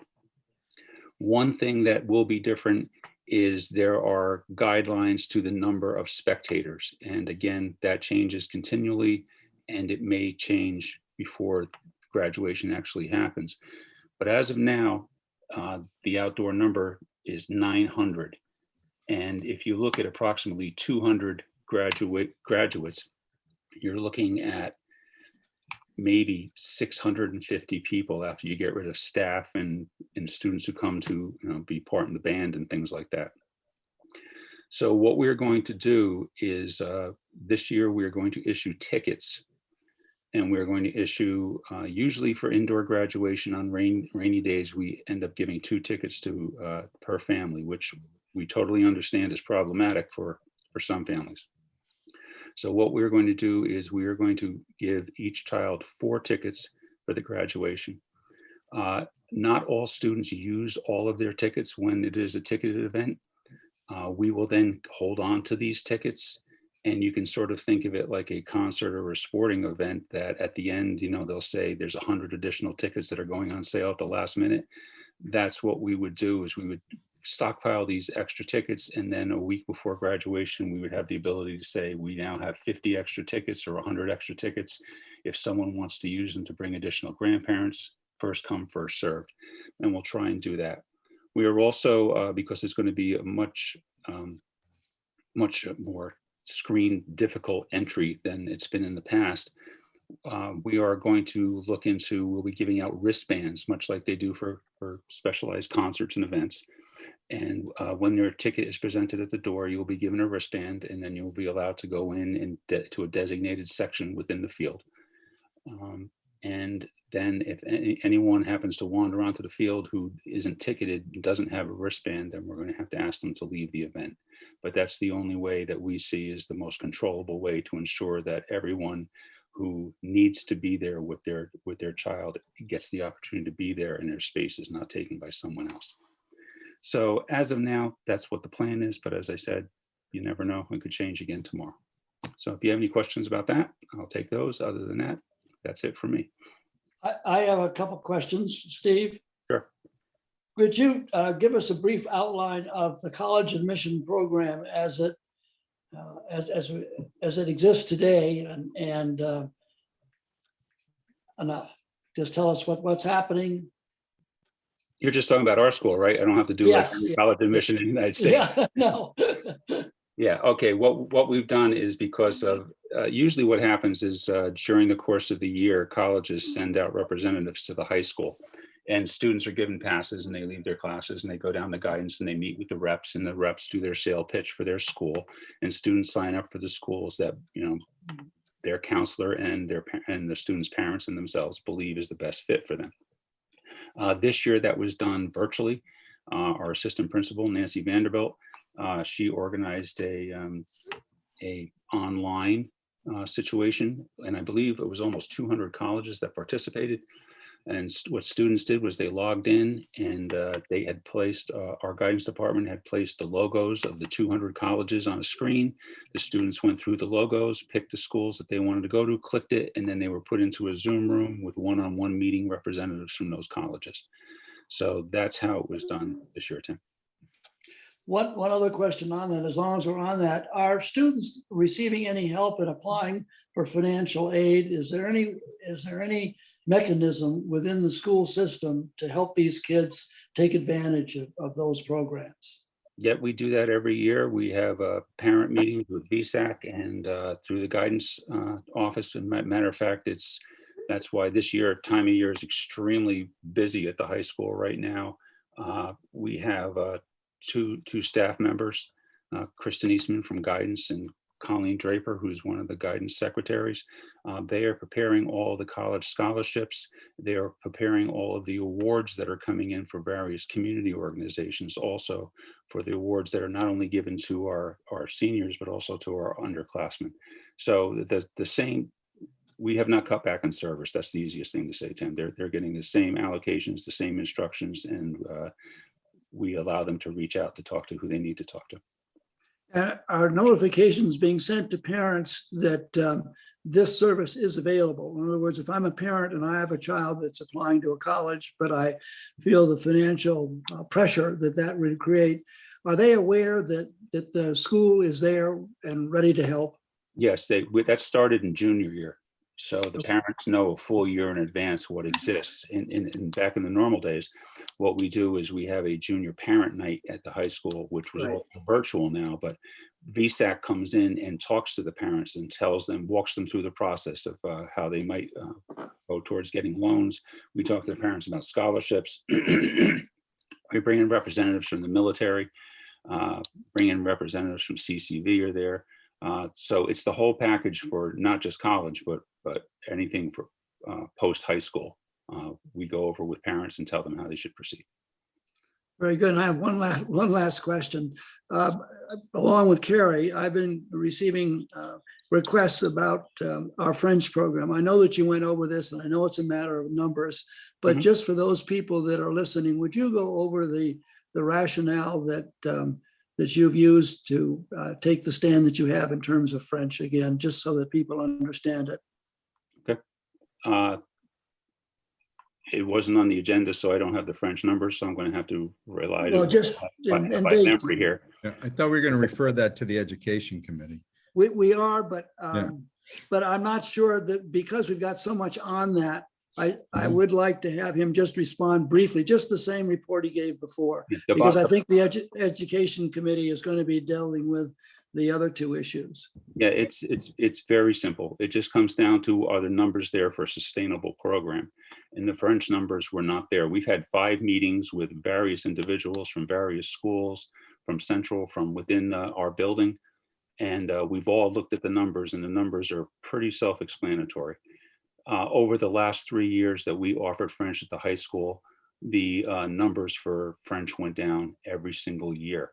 One thing that will be different is there are guidelines to the number of spectators. And again, that changes continually and it may change before graduation actually happens. But as of now, the outdoor number is 900. And if you look at approximately 200 graduates, you're looking at maybe 650 people after you get rid of staff and students who come to be part in the band and things like that. So what we're going to do is this year we're going to issue tickets, and we're going to issue usually for indoor graduation on rainy days, we end up giving 2 tickets to per family, which we totally understand is problematic for some families. So what we're going to do is we are going to give each child 4 tickets for the graduation. Not all students use all of their tickets when it is a ticketed event. We will then hold on to these tickets, and you can sort of think of it like a concert or a sporting event that at the end, they'll say there's 100 additional tickets that are going on sale at the last minute. That's what we would do, is we would stockpile these extra tickets, and then a week before graduation we would have the ability to say we now have 50 extra tickets or 100 extra tickets. If someone wants to use them to bring additional grandparents, first come first served, and we'll try and do that. We are also because it's going to be a much more screen difficult entry than it's been in the past, we are going to look into, we'll be giving out wristbands, much like they do for specialized concerts and events. And when your ticket is presented at the door, you'll be given a wristband, and then you'll be allowed to go in and to a designated section within the field. And then if anyone happens to wander onto the field who isn't ticketed and doesn't have a wristband, then we're going to have to ask them to leave the event. But that's the only way that we see is the most controllable way to ensure that everyone who needs to be there with their child gets the opportunity to be there and their space is not taken by someone else. So as of now, that's what the plan is. But as I said, you never know, it could change again tomorrow. So if you have any questions about that, I'll take those. Other than that, that's it for me. I have a couple questions, Steve. Sure. Could you give us a brief outline of the college admission program as it exists today, and enough? Just tell us what's happening. You're just talking about our school, right? I don't have to do Yes, like yeah. college admission in the United States. Yeah, no. Yeah, okay. What we've done is because of, usually what happens is during the course of the year, colleges send out representatives to the high school, and students are given passes and they leave their classes and they go down to guidance and they meet with the reps, and the reps do their sale pitch for their school, and students sign up for the schools that, their counselor and the students' parents and themselves believe is the best fit for them. This year that was done virtually. Our assistant principal, Nancy Vanderbilt, she organized a online situation, and I believe it was almost 200 colleges that participated. And what students did was they logged in, and they had placed, our guidance department had placed the logos of the 200 colleges on a screen. The students went through the logos, picked the schools that they wanted to go to, clicked it, and then they were put into a Zoom room with one-on-one meeting representatives from those colleges. So that's how it was done this year, Tim. One other question on that, as long as we're on that, are students receiving any help in applying for financial aid? Is there any mechanism within the school system to help these kids take advantage of those programs? Yep, we do that every year. We have parent meetings with VSAC and through the guidance office. And matter of fact, that's why this year, time of year is extremely busy at the high school right now. We have two staff members, Kristen Eastman from guidance and Colleen Draper, who's one of the guidance secretaries. They are preparing all the college scholarships. They are preparing all of the awards that are coming in for various community organizations, also for the awards that are not only given to our seniors, but also to our underclassmen. So the same, we have not cut back on service. That's the easiest thing to say, Tim. They're getting the same allocations, the same instructions, and we allow them to reach out to talk to who they need to talk to. Are notifications being sent to parents that this service is available? In other words, if I'm a parent and I have a child that's applying to a college, but I feel the financial pressure that would create, are they aware that the school is there and ready to help? Yes, that started in junior year. So the parents know a full year in advance what exists. Back in the normal days, what we do is we have a junior parent night at the high school, which was Right. all virtual now, but VSAC comes in and talks to the parents and tells them, walks them through the process of how they might go towards getting loans. We talk to the parents about scholarships. We bring in representatives from the military, bring in representatives from CCV are there. So it's the whole package for not just college, but anything for post high school. We go over with parents and tell them how they should proceed. Very good. And I have one last question. Along with Carrie, I've been receiving requests about our French program. I know that you went over this, and I know it's a matter of numbers, but just for those people that are listening, would you go over the rationale that that you've used to take the stand that you have in terms of French again, just so that people understand it? Okay. It wasn't on the agenda, so I don't have the French numbers, so I'm going to have to rely Well, on just by and memory here. Yeah, I thought we were going to refer that to the education committee. we are, but Yeah. but I'm not sure that, because we've got so much on that, I would like to have him just respond briefly, just the same report he gave before, because I think the education committee is going to be dealing with the other two issues. Yeah, it's very simple. It just comes down to, are the numbers there for a sustainable program? And the French numbers were not there. We've had 5 meetings with various individuals from various schools, from Central, from within our building. And we've all looked at the numbers, and the numbers are pretty self-explanatory. Over the last 3 years that we offered French at the high school, the numbers for French went down every single year,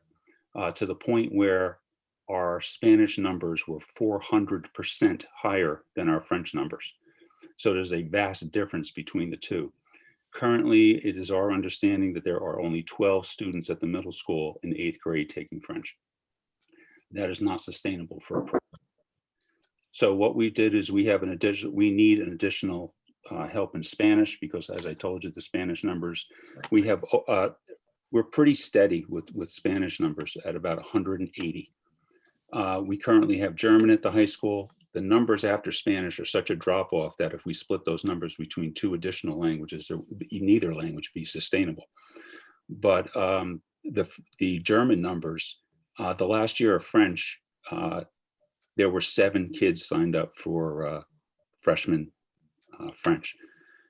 to the point where our Spanish numbers were 400% higher than our French numbers. So there's a vast difference between the two. Currently, it is our understanding that there are only 12 students at the middle school in 8th grade taking French. That is not sustainable for a program. So what we did is we need an additional help in Spanish, because as I told you, the Spanish numbers, we're pretty steady with Spanish numbers at about 180. We currently have German at the high school. The numbers after Spanish are such a drop off that if we split those numbers between 2 additional languages, neither language be sustainable. But the German numbers, the last year of French, there were 7 kids signed up for freshman French.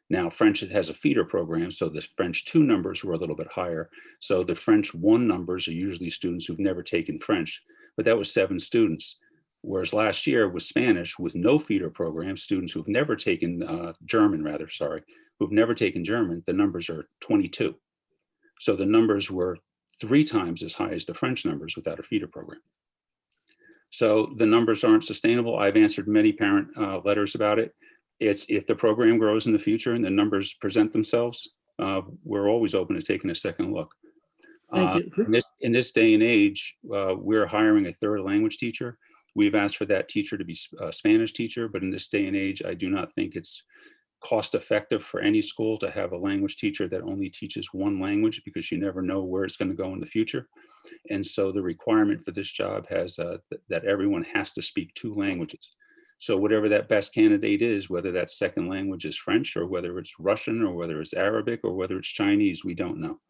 Now, French has a feeder program, so the French 2 numbers were a little bit higher. So the French 1 numbers are usually students who've never taken French, but that was 7 students. Whereas last year with Spanish, with no feeder program, students who've never taken who've never taken German, the numbers are 22. So the numbers were 3 times as high as the French numbers without a feeder program. So the numbers aren't sustainable. I've answered many parent letters about it. It's, if the program grows in the future and the numbers present themselves, we're always open to taking a second look. Thank you. In this day and age, we're hiring a 3rd language teacher. We've asked for that teacher to be a Spanish teacher, but in this day and age, I do not think it's cost effective for any school to have a language teacher that only teaches 1 language, because you never know where it's going to go in the future. And so the requirement for this job has that everyone has to speak 2 languages. So whatever that best candidate is, whether that second language is French, or whether it's Russian, or whether it's Arabic, or whether it's Chinese, we don't know.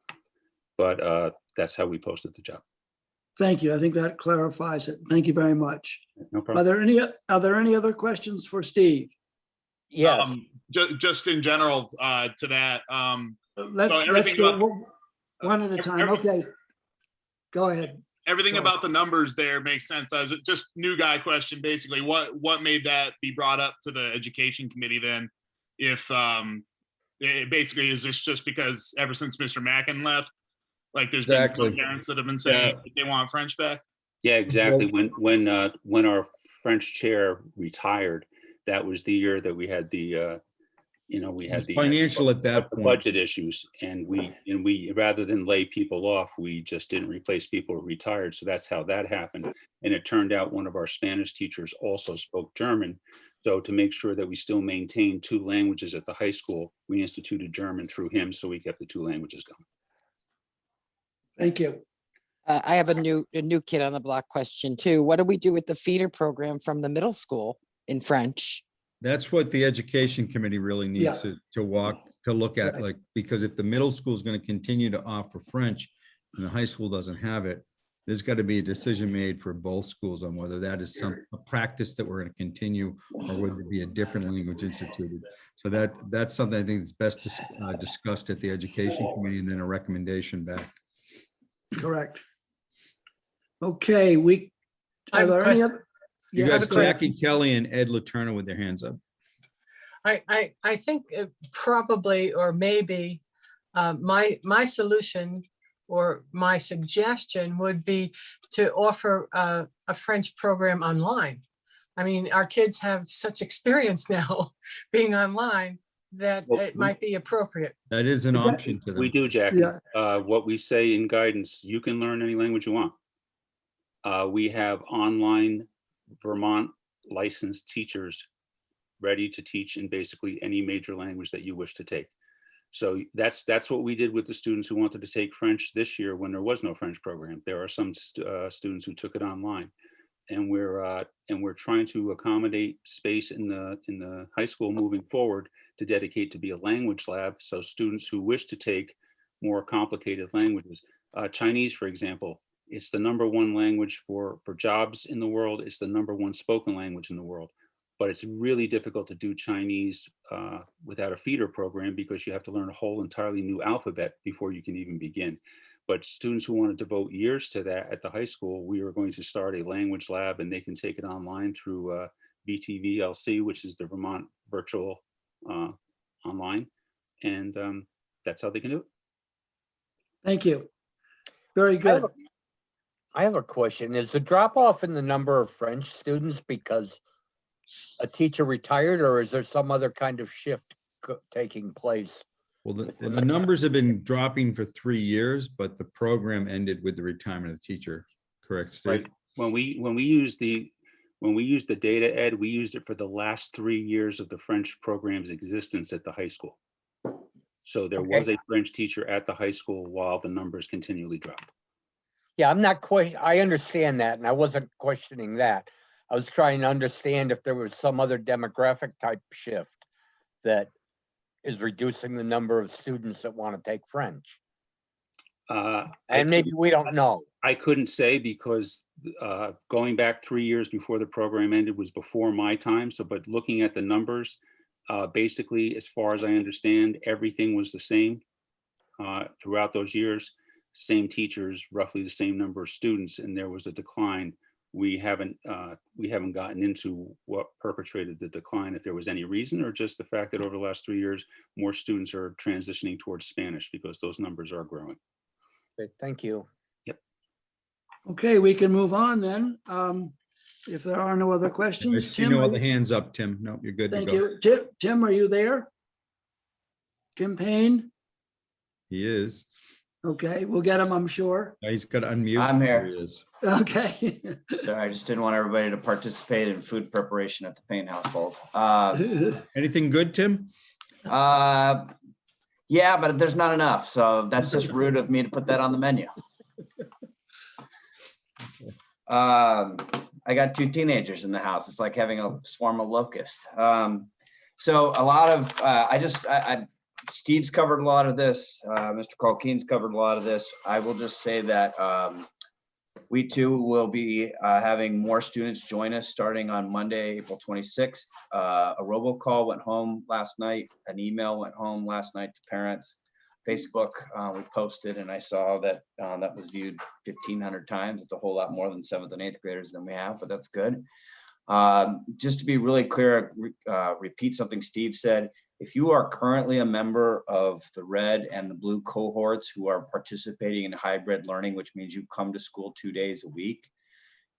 But that's how we posted the job. Thank you. I think that clarifies it. Thank you very much. No Are problem. there any other questions for Steve? Yes, Just in general, to that, Let's everything go about- one at a time. every- Okay. Go ahead. everything Go about the numbers there makes sense. I was just new guy question, basically. What made that be brought up to the education committee then? If basically, is this just because ever since Mr. Mackin left, like there's been Exactly. some parents that have been saying they want French back? Yeah, exactly. When our French chair retired, that was the year that we had the Financial at that point. budget issues, and we rather than lay people off, we just didn't replace people who retired. So that's how that happened. And it turned out one of our Spanish teachers also spoke German. So to make sure that we still maintain 2 languages at the high school, we instituted German through him, so we kept the 2 languages going. Thank you. I have a new kid on the block question too. What do we do with the feeder program from the middle school in French? That's what the education committee really needs to look at, Right. like, because if the middle school is going to continue to offer French and the high school doesn't have it, there's got to be a decision made for both schools on whether that is a practice that we're going to continue or would there be a different language instituted. So that's something I think is best discussed at the education committee and then a recommendation back. Correct. Okay, I are have a there any question. other? You Yes, got go ahead. Jackie Kelly and Ed Letourneau with their hands up. I think probably, or maybe, my solution or my suggestion would be to offer a French program online. I mean, our kids have such experience now being online that Well, it might be appropriate. That is an option to them. We do, Jackie. Yeah. What we say in guidance, you can learn any language you want. We have online Vermont licensed teachers ready to teach in basically any major language that you wish to take. So that's what we did with the students who wanted to take French this year when there was no French program. There are some students who took it online, and we're trying to accommodate space in the high school moving forward to dedicate to be a language lab. So students who wish to take more complicated languages, Chinese, for example, it's the #1 language for jobs in the world. It's the #1 spoken language in the world. But it's really difficult to do Chinese without a feeder program because you have to learn a whole entirely new alphabet before you can even begin. But students who want to devote years to that at the high school, we are going to start a language lab, and they can take it online through VTVLC, which is the Vermont Virtual Online. And that's how they can do it. Thank you. Very good. I have a question. Is the drop off in the number of French students because a teacher retired, or is there some other kind of shift taking place? Well, the numbers have been dropping for 3 years, but the program ended with the retirement of the teacher. Correct, Steve? Right. When we used the data, Ed, we used it for the last 3 years of the French program's existence at the high school. So there was a French teacher at the high school while the numbers continually dropped. Yeah, I understand that, and I wasn't questioning that. I was trying to understand if there was some other demographic type shift that is reducing the number of students that want to take French. And maybe we don't know. I couldn't say because going back 3 years before the program ended was before my time. So, but looking at the numbers, basically, as far as I understand, everything was the same throughout those years. Same teachers, roughly the same number of students, and there was a decline. We haven't gotten into what perpetrated the decline, if there was any reason, or just the fact that over the last 3 years, more students are transitioning towards Spanish because those numbers are growing. Okay, thank you. Yep. Okay, we can move on then. If there are no other I questions, see Tim. no are other you- hands up, Tim. No, you're good to Thank go. you. Tim, are you there? Tim Payne? He is. Okay, we'll get him, I'm sure. He's got to unmute. I'm There here. he is. Okay. Sorry, I just didn't want everybody to participate in food preparation at the Payne household. Anything good, Tim? Yeah, but there's not enough. So that's just rude of me to put that on the menu. I got 2 teenagers in the house. It's like having a swarm of locusts. So a lot of, Steve's covered a lot of this. Mr. Carl Keen's covered a lot of this. I will just say that we too will be having more students join us starting on Monday, April 26th. A robocall went home last night. An email went home last night to parents. Facebook, we posted, and I saw that that was viewed 1,500 times. It's a whole lot more than 7th and 8th graders than we have, but that's good. Just to be really clear, repeat something Steve said. If you are currently a member of the red and the blue cohorts who are participating in hybrid learning, which means you come to school 2 days a week,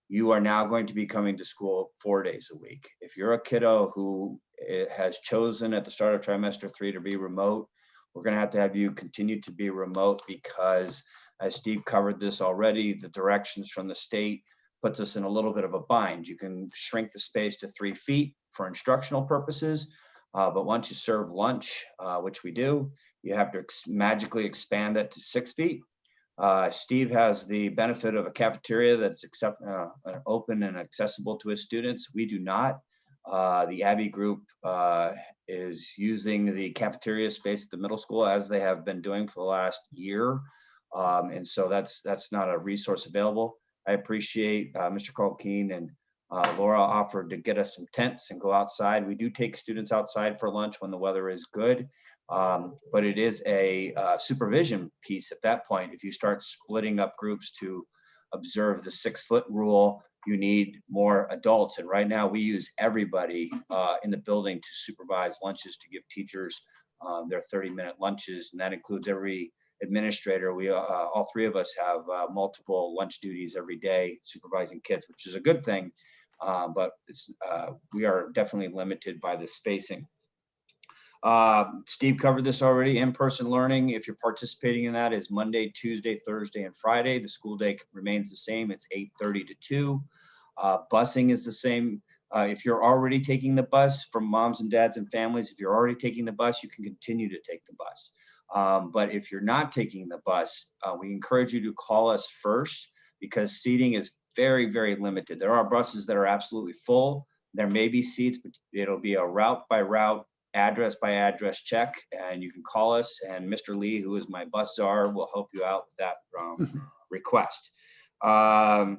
you are now going to be coming to school 4 days a week. If you're a kiddo who has chosen at the start of trimester 3 to be remote, we're going to have you continue to be remote because, as Steve covered this already, the directions from the state puts us in a little bit of a bind. You can shrink the space to 3 feet for instructional purposes, but once you serve lunch, which we do, you have to magically expand that to 6 feet. Steve has the benefit of a cafeteria that's open and accessible to his students. We do not. The Abbey group is using the cafeteria space at the middle school as they have been doing for the last year. And so that's not a resource available. I appreciate Mr. Colkeen and Laura offered to get us some tents and go outside. We do take students outside for lunch when the weather is good, but it is a supervision piece at that point. If you start splitting up groups to observe the 6-foot rule, you need more adults. And right now we use everybody in the building to supervise lunches, to give teachers their 30-minute lunches. And that includes every administrator. We all three of us have multiple lunch duties every day supervising kids, which is a good thing. But we are definitely limited by the spacing. Steve covered this already. In-person learning, if you're participating in that, is Monday, Tuesday, Thursday, and Friday. The school day remains the same. It's 8:30 to 2. Busing is the same. If you're already taking the bus, from moms and dads and families, if you're already taking the bus, you can continue to take the bus. But if you're not taking the bus, we encourage you to call us first, because seating is very, very limited. There are buses that are absolutely full. There may be seats, but it'll be a route by route, address by address check, and you can call us, and Mr. Lee, who is my bus czar, will help you out with that request. I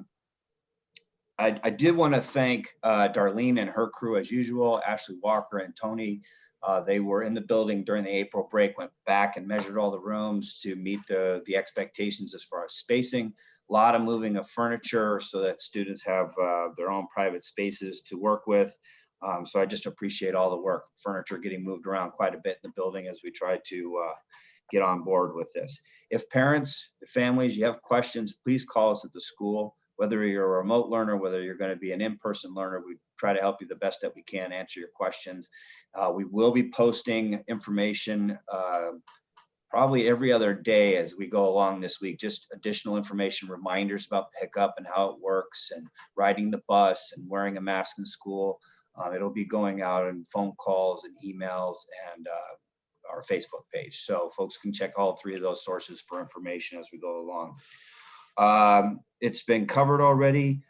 did want to thank Darlene and her crew as usual, Ashley Walker and Tony. They were in the building during the April break, went back and measured all the rooms to meet the expectations as far as spacing. A lot of moving of furniture so that students have their own private spaces to work with. So I just appreciate all the work. Furniture getting moved around quite a bit in the building as we try to get on board with this. If parents, if families, you have questions, please call us at the school. Whether you're a remote learner, whether you're going to be an in-person learner, we try to help you the best that we can, answer your questions. We will be posting information probably every other day as we go along this week, just additional information, reminders about pickup and how it works, and riding the bus and wearing a mask in school. It'll be going out in phone calls and emails and our Facebook page. So folks can check all three of those sources for information as we go along. It's been covered already.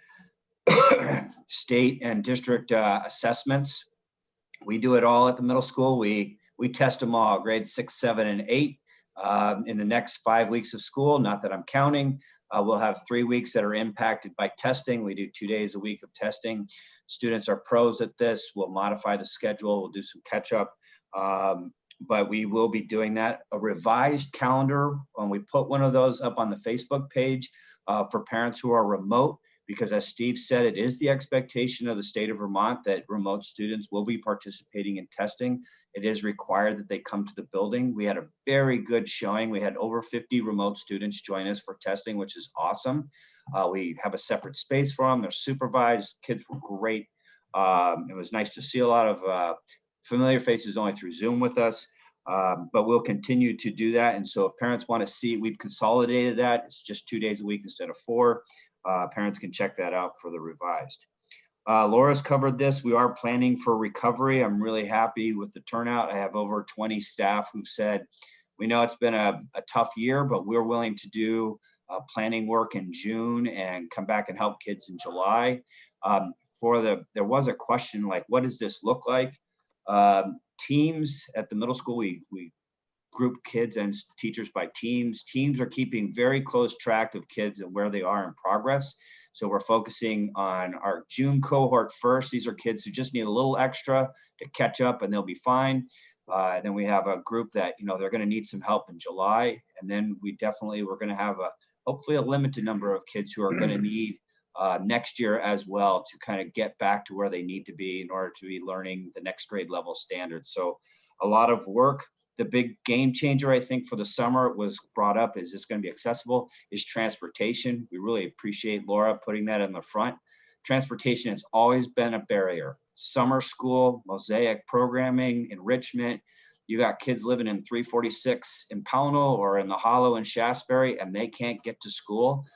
State and district assessments. We do it all at the middle school. We test them all, grades 6, 7, and 8. In the next 5 weeks of school, not that I'm counting, we'll have 3 weeks that are impacted by testing. We do 2 days a week of testing. Students are pros at this. We'll modify the schedule. We'll do some catch up. But we will be doing that. A revised calendar, when we put one of those up on the Facebook page for parents who are remote, because as Steve said, it is the expectation of the state of Vermont that remote students will be participating in testing. It is required that they come to the building. We had a very good showing. We had over 50 remote students join us for testing, which is awesome. We have a separate space for them. They're supervised. Kids were great. It was nice to see a lot of familiar faces only through Zoom with us. But we'll continue to do that. And so if parents want to see, we've consolidated that. It's just 2 days a week instead of 4. Parents can check that out for the revised. Laura's covered this. We are planning for recovery. I'm really happy with the turnout. I have over 20 staff who've said, we know it's been a tough year, but we're willing to do planning work in June and come back and help kids in July. There was a question like, what does this look like? Teams at the middle school, we group kids and teachers by teams. Teams are keeping very close track of kids and where they are in progress. So we're focusing on our June cohort first. These are kids who just need a little extra to catch up and they'll be fine. And then we have a group that, they're going to need some help in July. And then we're going to have hopefully a limited number of kids who are going to need next year as well to kind of get back to where they need to be in order to be learning the next grade level standards. So a lot of work. The big game changer, I think, for the summer was brought up, is this going to be accessible, is transportation. We really appreciate Laura putting that in the front. Transportation has always been a barrier. Summer school, mosaic programming, enrichment. You got kids living in 346 in Pownell or in the Hollow in Shasberry, and they can't get to school.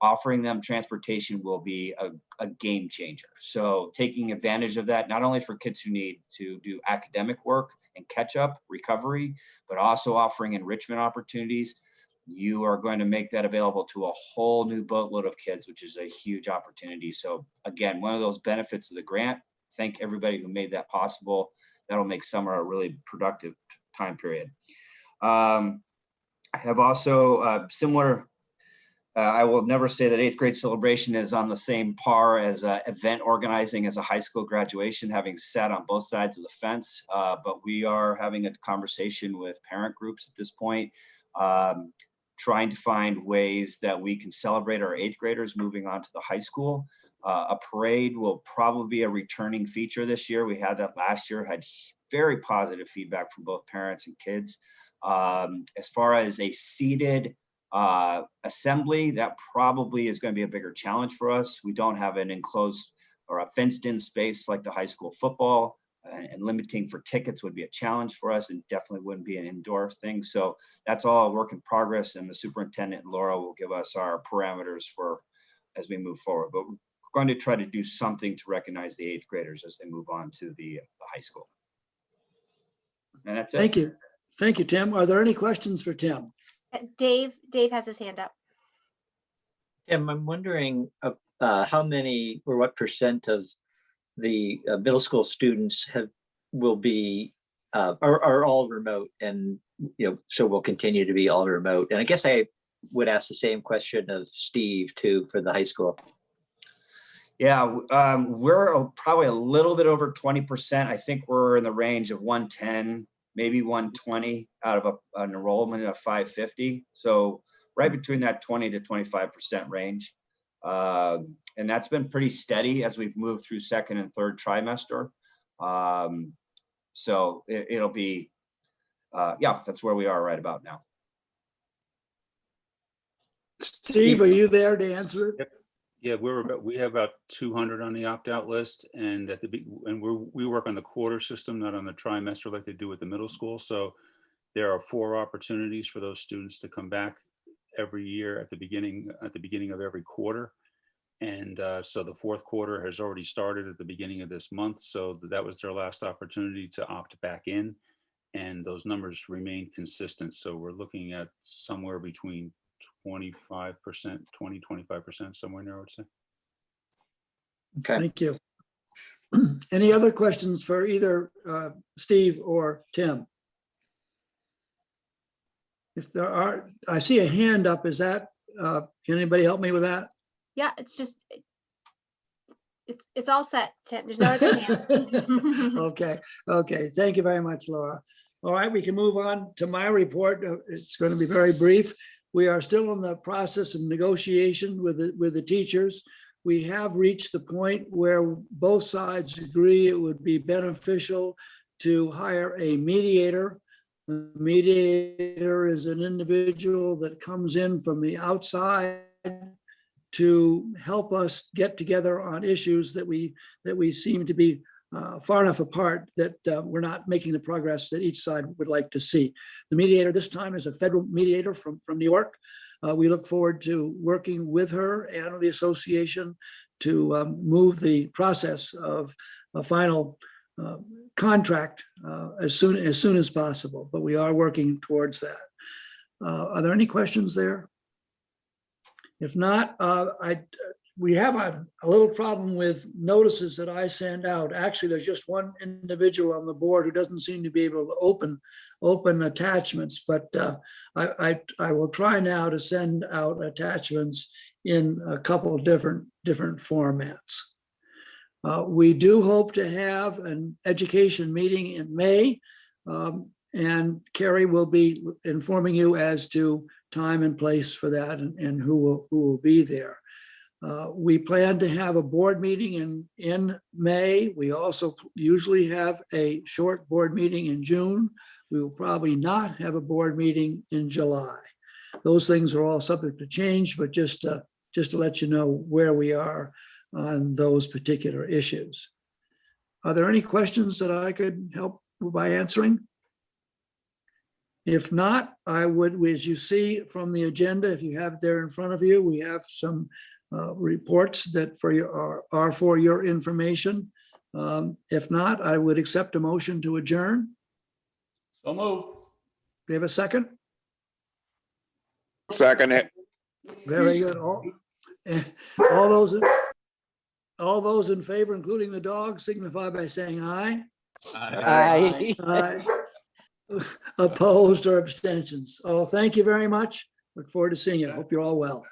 Offering them transportation will be a game changer. So taking advantage of that, not only for kids who need to do academic work and catch up, recovery, but also offering enrichment opportunities. You are going to make that available to a whole new boatload of kids, which is a huge opportunity. So again, one of those benefits of the grant thank everybody who made that possible. That'll make summer a really productive time period. I have also similar. I will never say that 8th grade celebration is on the same par as event organizing as a high school graduation, having sat on both sides of the fence. But we are having a conversation with parent groups at this point, trying to find ways that we can celebrate our 8th graders moving on to the high school. A parade will probably be a returning feature this year. We had that last year, had very positive feedback from both parents and kids. As far as a seated assembly, that probably is going to be a bigger challenge for us. We don't have an enclosed or a fenced in space like the high school football, and limiting for tickets would be a challenge for us and definitely wouldn't be an indoor thing. So that's all a work in progress, and the superintendent and Laura will give us our parameters for as we move forward. But we're going to try to do something to recognize the 8th graders as they move on to the high school. And that's it. Thank you. Thank you, Tim. Are there any questions for Tim? Dave has his hand up. Tim, I'm wondering how many or what percent of the middle school students will be are all remote, and so will continue to be all remote. And I guess I would ask the same question of Steve too for the high school. Yeah, we're probably a little bit over 20%. I think we're in the range of 110, maybe 120 out of an enrollment of 550. So right between that 20 to 25% range. And that's been pretty steady as we've moved through second and third trimester. So it'll be, yeah, that's where we are right about now. Steve, are you there to answer it? Yeah, we have about 200 on the opt-out list, and we work on the quarter system, not on the trimester like they do at the middle school. So there are 4 opportunities for those students to come back every year at the beginning of every quarter. And so the 4th quarter has already started at the beginning of this month. So that was their last opportunity to opt back in, and those numbers remain consistent. So we're looking at somewhere between 25%, 20-25%, somewhere in there, I would say. Okay. Thank you. Any other questions for either Steve or Tim? If there are, I see a hand up. Is that, can anybody help me with that? Yeah, it's just, it's all set, Tim. There's no other hand. Okay. Thank you very much, Laura. All right, we can move on to my report. It's going to be very brief. We are still in the process of negotiation with the teachers. We have reached the point where both sides agree it would be beneficial to hire a mediator. The mediator is an individual that comes in from the outside to help us get together on issues that we seem to be far enough apart that we're not making the progress that each side would like to see. The mediator this time is a federal mediator from New York. We look forward to working with her and the association to move the process of a final contract as soon as possible, but we are working towards that. Are there any questions there? If not, we have a little problem with notices that I send out. Actually, there's just one individual on the board who doesn't seem to be able to open attachments, but I will try now to send out attachments in a couple of different formats. We do hope to have an education meeting in May, and Carrie will be informing you as to time and place for that and who will be there. We plan to have a board meeting in May. We also usually have a short board meeting in June. We will probably not have a board meeting in July. Those things are all subject to change, but just to let you know where we are on those particular issues. Are there any questions that I could help by answering? If not, I would, as you see from the agenda, if you have it there in front of you, we have some reports that are for your information. If not, I would accept a motion to adjourn. So move. Do we have a second? Second it. Very good. All those All those in favor, including the dog, signify by saying aye. Aye. Aye. Opposed or abstentions? Oh, thank you very much. Look forward to seeing you. Hope you're all well.